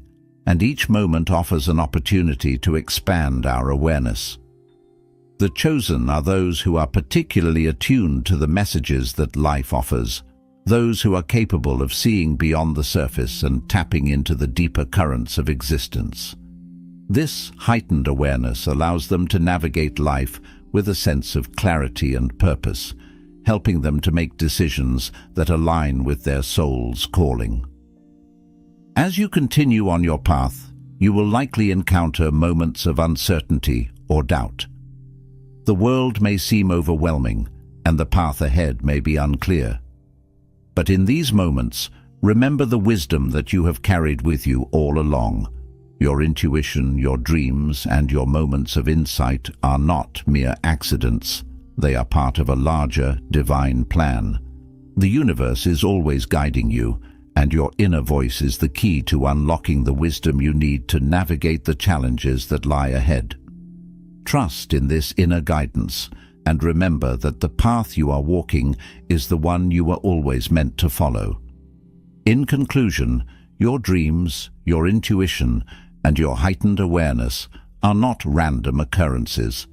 and each moment offers an opportunity to expand our awareness. The chosen are those who are particularly attuned to the messages that life offers, those who are capable of seeing beyond the surface and tapping into the deeper currents of existence. This heightened awareness allows them to navigate life with a sense of clarity and purpose, helping them to make decisions that align with their soul's calling. As you continue on your path, you will likely encounter moments of uncertainty or doubt. The world may seem overwhelming, and the path ahead may be unclear. But in these moments, remember the wisdom that you have carried with you all along. Your intuition, your dreams, and your moments of insight are not mere accidents. They are part of a larger, divine plan. The universe is always guiding you, and your inner voice is the key to unlocking the wisdom you need to navigate the challenges that lie ahead. Trust in this inner guidance, and remember that the path you are walking is the one you were always meant to follow. In conclusion, your dreams, your intuition, and your heightened awareness are not random occurrences.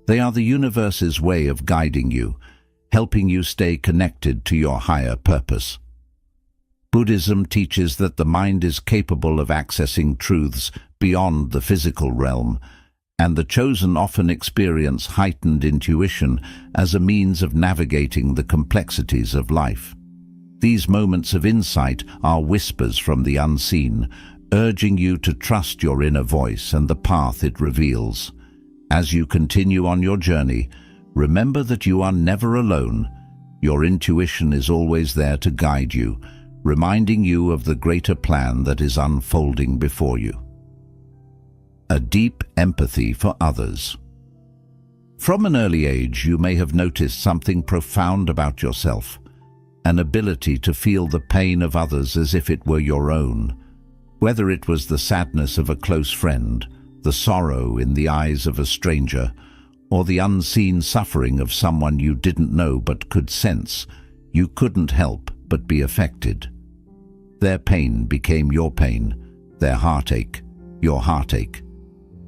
They are the universe's way of guiding you, helping you stay connected to your higher purpose. Buddhism teaches that the mind is capable of accessing truths beyond the physical realm, and the chosen often experience heightened intuition as a means of navigating the complexities of life. These moments of insight are whispers from the unseen, urging you to trust your inner voice and the path it reveals. As you continue on your journey, remember that you are never alone. Your intuition is always there to guide you, reminding you of the greater plan that is unfolding before you. A deep empathy for others. From an early age, you may have noticed something profound about yourself, an ability to feel the pain of others as if it were your own. Whether it was the sadness of a close friend, the sorrow in the eyes of a stranger, or the unseen suffering of someone you didn't know but could sense, you couldn't help but be affected. Their pain became your pain, their heartache, your heartache.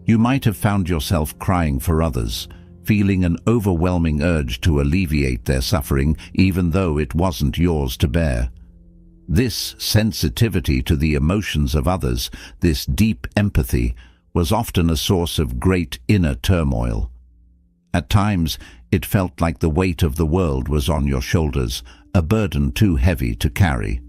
You might have found yourself crying for others, feeling an overwhelming urge to alleviate their suffering even though it wasn't yours to bear. This sensitivity to the emotions of others, this deep empathy, was often a source of great inner turmoil. At times, it felt like the weight of the world was on your shoulders, a burden too heavy to carry.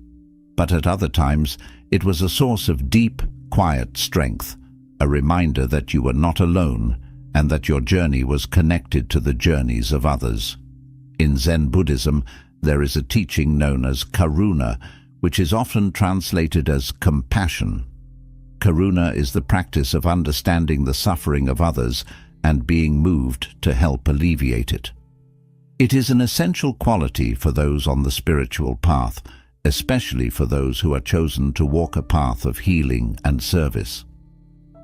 But at other times, it was a source of deep, quiet strength, a reminder that you were not alone and that your journey was connected to the journeys of others. In Zen Buddhism, there is a teaching known as karuna, which is often translated as compassion. Karuna is the practice of understanding the suffering of others and being moved to help alleviate it. It is an essential quality for those on the spiritual path, especially for those who are chosen to walk a path of healing and service.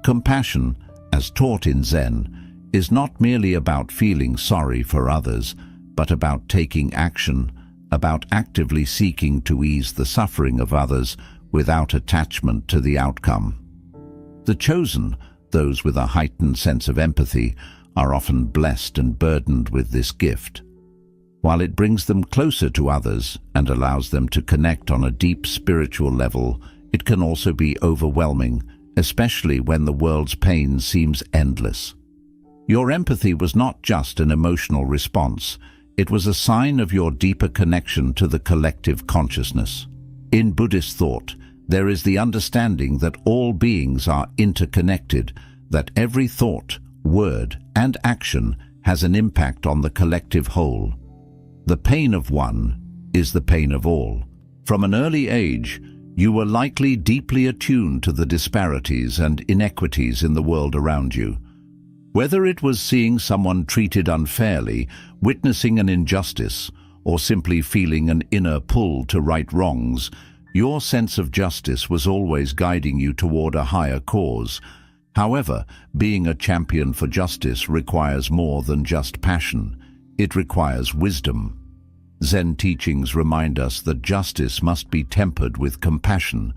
Compassion, as taught in Zen, is not merely about feeling sorry for others, but about taking action, about actively seeking to ease the suffering of others without attachment to the outcome. The chosen, those with a heightened sense of empathy, are often blessed and burdened with this gift. While it brings them closer to others and allows them to connect on a deep spiritual level, it can also be overwhelming, especially when the world's pain seems endless. Your empathy was not just an emotional response, it was a sign of your deeper connection to the collective consciousness. In Buddhist thought, there is the understanding that all beings are interconnected, that every thought, word, and action has an impact on the collective whole. The pain of one is the pain of all. From an early age, you were likely deeply attuned to the disparities and inequities in the world around you. Whether it was seeing someone treated unfairly, witnessing an injustice, or simply feeling an inner pull to right wrongs, your sense of justice was always guiding you toward a higher cause. However, being a champion for justice requires more than just passion. It requires wisdom. Zen teachings remind us that justice must be tempered with compassion.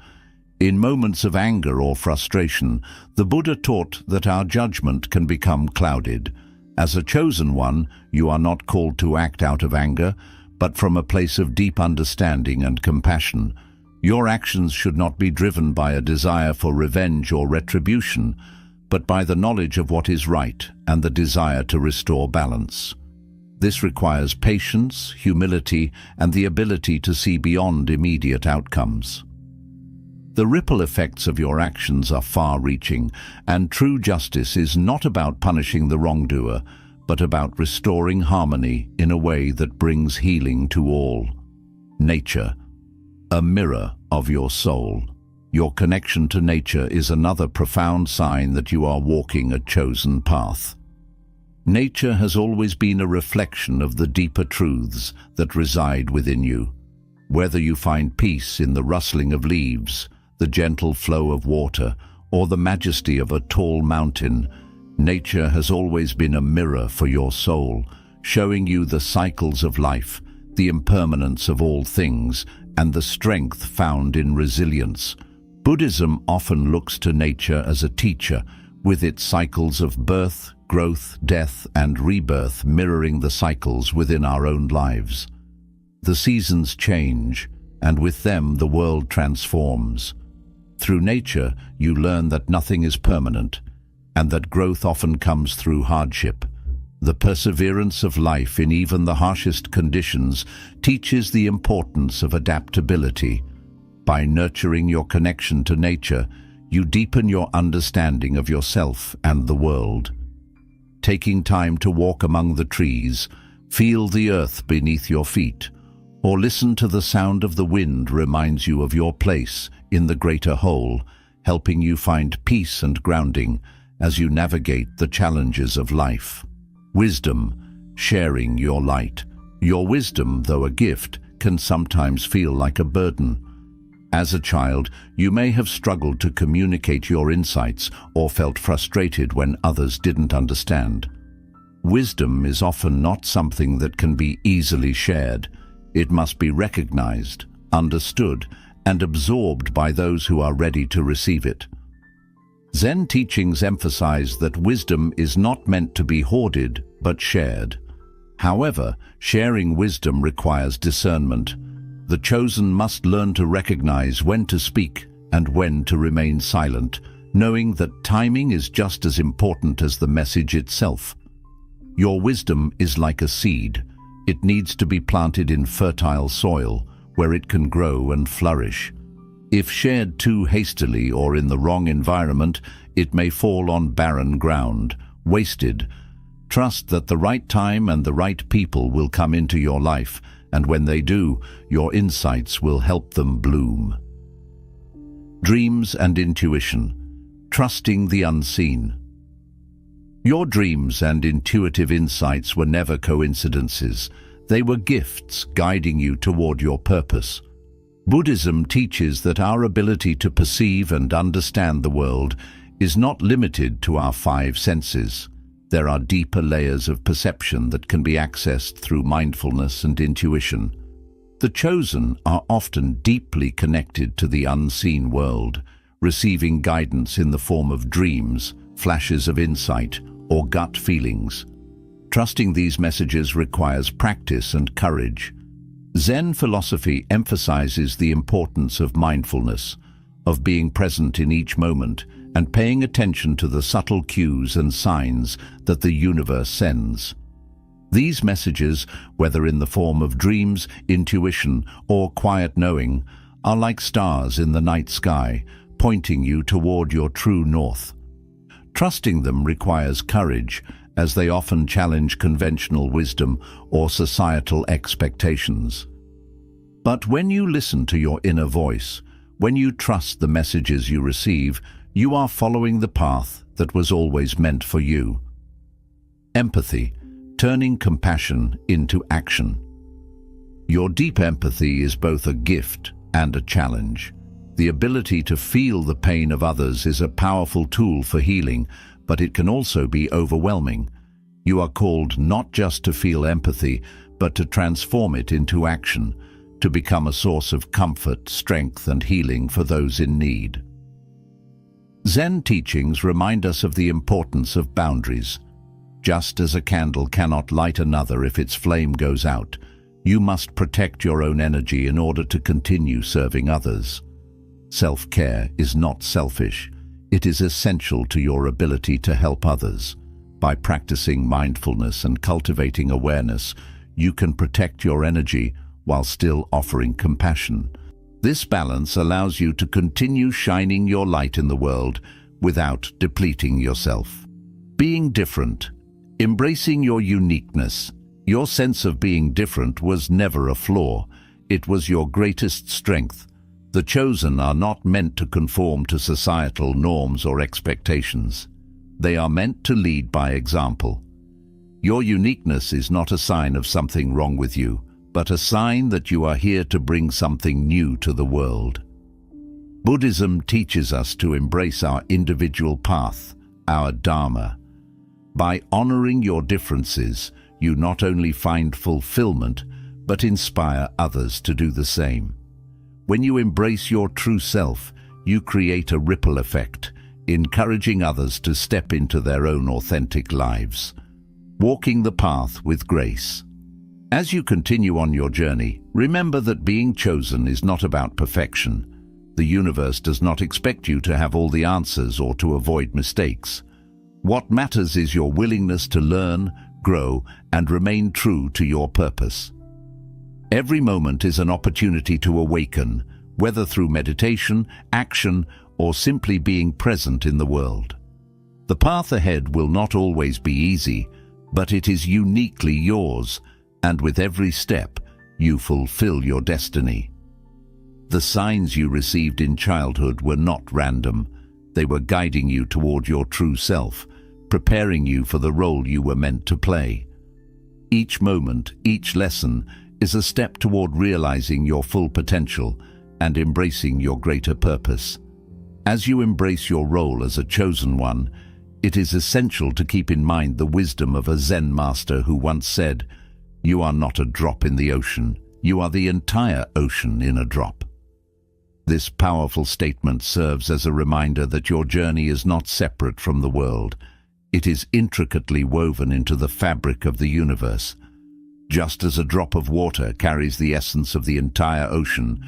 In moments of anger or frustration, the Buddha taught that our judgment can become clouded. As a chosen one, you are not called to act out of anger, but from a place of deep understanding and compassion. Your actions should not be driven by a desire for revenge or retribution, but by the knowledge of what is right and the desire to restore balance. This requires patience, humility, and the ability to see beyond immediate outcomes. The ripple effects of your actions are far-reaching, and true justice is not about punishing the wrongdoer, but about restoring harmony in a way that brings healing to all. Nature, a mirror of your soul. Your connection to nature is another profound sign that you are walking a chosen path. Nature has always been a reflection of the deeper truths that reside within you. Whether you find peace in the rustling of leaves, the gentle flow of water, or the majesty of a tall mountain, nature has always been a mirror for your soul, showing you the cycles of life, the impermanence of all things, and the strength found in resilience. Buddhism often looks to nature as a teacher, with its cycles of birth, growth, death, and rebirth mirroring the cycles within our own lives. The seasons change, and with them the world transforms. Through nature, you learn that nothing is permanent, and that growth often comes through hardship. The perseverance of life in even the harshest conditions teaches the importance of adaptability. By nurturing your connection to nature, you deepen your understanding of yourself and the world. Taking time to walk among the trees, feel the earth beneath your feet, or listen to the sound of the wind reminds you of your place in the greater whole, helping you find peace and grounding as you navigate the challenges of life. Wisdom, sharing your light. Your wisdom, though a gift, can sometimes feel like a burden. As a child, you may have struggled to communicate your insights or felt frustrated when others didn't understand. Wisdom is often not something that can be easily shared. It must be recognized, understood, and absorbed by those who are ready to receive it. Zen teachings emphasize that wisdom is not meant to be hoarded, but shared. However, sharing wisdom requires discernment. The chosen must learn to recognize when to speak and when to remain silent, knowing that timing is just as important as the message itself. Your wisdom is like a seed. It needs to be planted in fertile soil, where it can grow and flourish. If shared too hastily or in the wrong environment, it may fall on barren ground, wasted. Trust that the right time and the right people will come into your life, and when they do, your insights will help them bloom. Dreams and intuition. Trusting the unseen. Your dreams and intuitive insights were never coincidences. They were gifts guiding you toward your purpose. Buddhism teaches that our ability to perceive and understand the world is not limited to our five senses. There are deeper layers of perception that can be accessed through mindfulness and intuition. The chosen are often deeply connected to the unseen world, receiving guidance in the form of dreams, flashes of insight, or gut feelings. Trusting these messages requires practice and courage. Zen philosophy emphasizes the importance of mindfulness, of being present in each moment, and paying attention to the subtle cues and signs that the universe sends. These messages, whether in the form of dreams, intuition, or quiet knowing, are like stars in the night sky, pointing you toward your true north. Trusting them requires courage, as they often challenge conventional wisdom or societal expectations. But when you listen to your inner voice, when you trust the messages you receive, you are following the path that was always meant for you. Empathy, turning compassion into action. Your deep empathy is both a gift and a challenge. The ability to feel the pain of others is a powerful tool for healing, but it can also be overwhelming. You are called not just to feel empathy, but to transform it into action, to become a source of comfort, strength, and healing for those in need. Zen teachings remind us of the importance of boundaries. Just as a candle cannot light another if its flame goes out, you must protect your own energy in order to continue serving others. Self-care is not selfish. It is essential to your ability to help others. By practicing mindfulness and cultivating awareness, you can protect your energy while still offering compassion. This balance allows you to continue shining your light in the world without depleting yourself. Being different, embracing your uniqueness. Your sense of being different was never a flaw. It was your greatest strength. The chosen are not meant to conform to societal norms or expectations. They are meant to lead by example. Your uniqueness is not a sign of something wrong with you, but a sign that you are here to bring something new to the world. Buddhism teaches us to embrace our individual path, our Dharma. By honoring your differences, you not only find fulfillment, but inspire others to do the same. When you embrace your true self, you create a ripple effect, encouraging others to step into their own authentic lives. Walking the path with grace. As you continue on your journey, remember that being chosen is not about perfection. The universe does not expect you to have all the answers or to avoid mistakes. What matters is your willingness to learn, grow, and remain true to your purpose. Every moment is an opportunity to awaken, whether through meditation, action, or simply being present in the world. The path ahead will not always be easy, but it is uniquely yours, and with every step, you fulfill your destiny. The signs you received in childhood were not random. They were guiding you toward your true self, preparing you for the role you were meant to play. Each moment, each lesson, is a step toward realizing your full potential and embracing your greater purpose. As you embrace your role as a chosen one, it is essential to keep in mind the wisdom of a Zen master who once said, "You are not a drop in the ocean, you are the entire ocean in a drop." This powerful statement serves as a reminder that your journey is not separate from the world. It is intricately woven into the fabric of the universe. Just as a drop of water carries the essence of the entire ocean,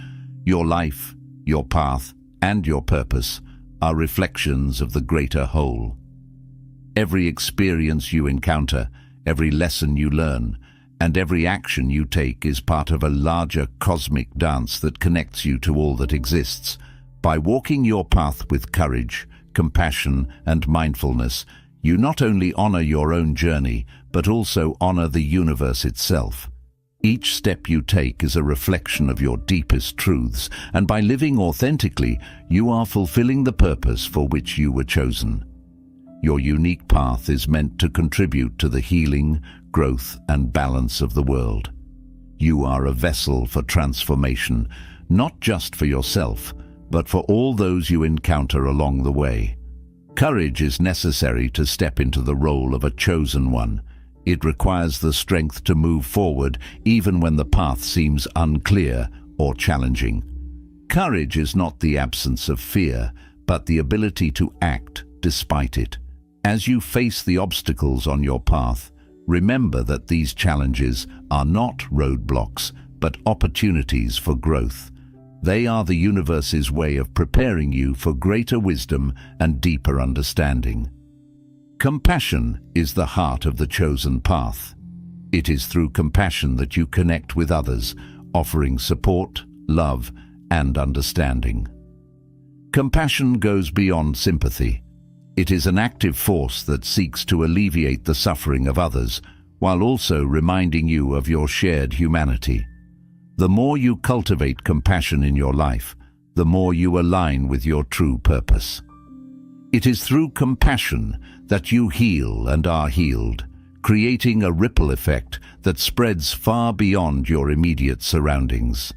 your life, your path, and your purpose are reflections of the greater whole. Every experience you encounter, every lesson you learn, and every action you take is part of a larger cosmic dance that connects you to all that exists. By walking your path with courage, compassion, and mindfulness, you not only honor your own journey, but also honor the universe itself. Each step you take is a reflection of your deepest truths, and by living authentically, you are fulfilling the purpose for which you were chosen. Your unique path is meant to contribute to the healing, growth, and balance of the world. You are a vessel for transformation, not just for yourself, but for all those you encounter along the way. Courage is necessary to step into the role of a chosen one. It requires the strength to move forward even when the path seems unclear or challenging. Courage is not the absence of fear, but the ability to act despite it. As you face the obstacles on your path, remember that these challenges are not roadblocks, but opportunities for growth. They are the universe's way of preparing you for greater wisdom and deeper understanding. Compassion is the heart of the chosen path. It is through compassion that you connect with others, offering support, love, and understanding. Compassion goes beyond sympathy. It is an active force that seeks to alleviate the suffering of others, while also reminding you of your shared humanity. The more you cultivate compassion in your life, the more you align with your true purpose. It is through compassion that you heal and are healed, creating a ripple effect that spreads far beyond your immediate surroundings.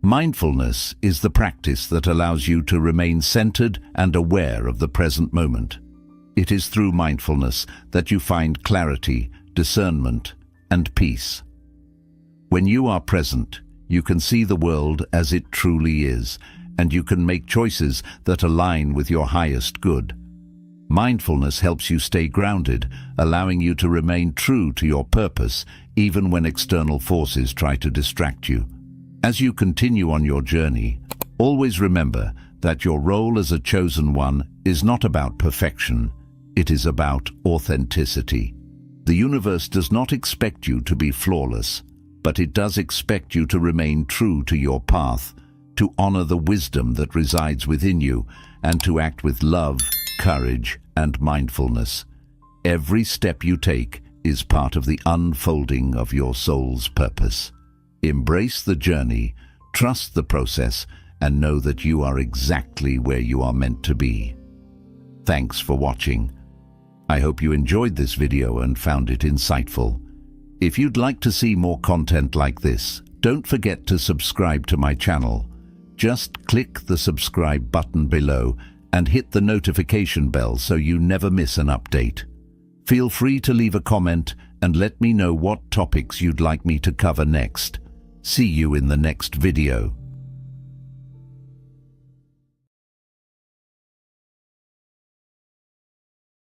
Mindfulness is the practice that allows you to remain centered and aware of the present moment. It is through mindfulness that you find clarity, discernment, and peace. When you are present, you can see the world as it truly is, and you can make choices that align with your highest good. Mindfulness helps you stay grounded, allowing you to remain true to your purpose even when external forces try to distract you. As you continue on your journey, always remember that your role as a chosen one is not about perfection, it is about authenticity. The universe does not expect you to be flawless, but it does expect you to remain true to your path, to honor the wisdom that resides within you, and to act with love, courage, and mindfulness. Every step you take is part of the unfolding of your soul's purpose. Embrace the journey, trust the process, and know that you are exactly where you are meant to be. Thanks for watching. I hope you enjoyed this video and found it insightful. If you'd like to see more content like this, don't forget to subscribe to my channel. Just click the subscribe button below and hit the notification bell so you never miss an update. Feel free to leave a comment and let me know what topics you'd like me to cover next. See you in the next video.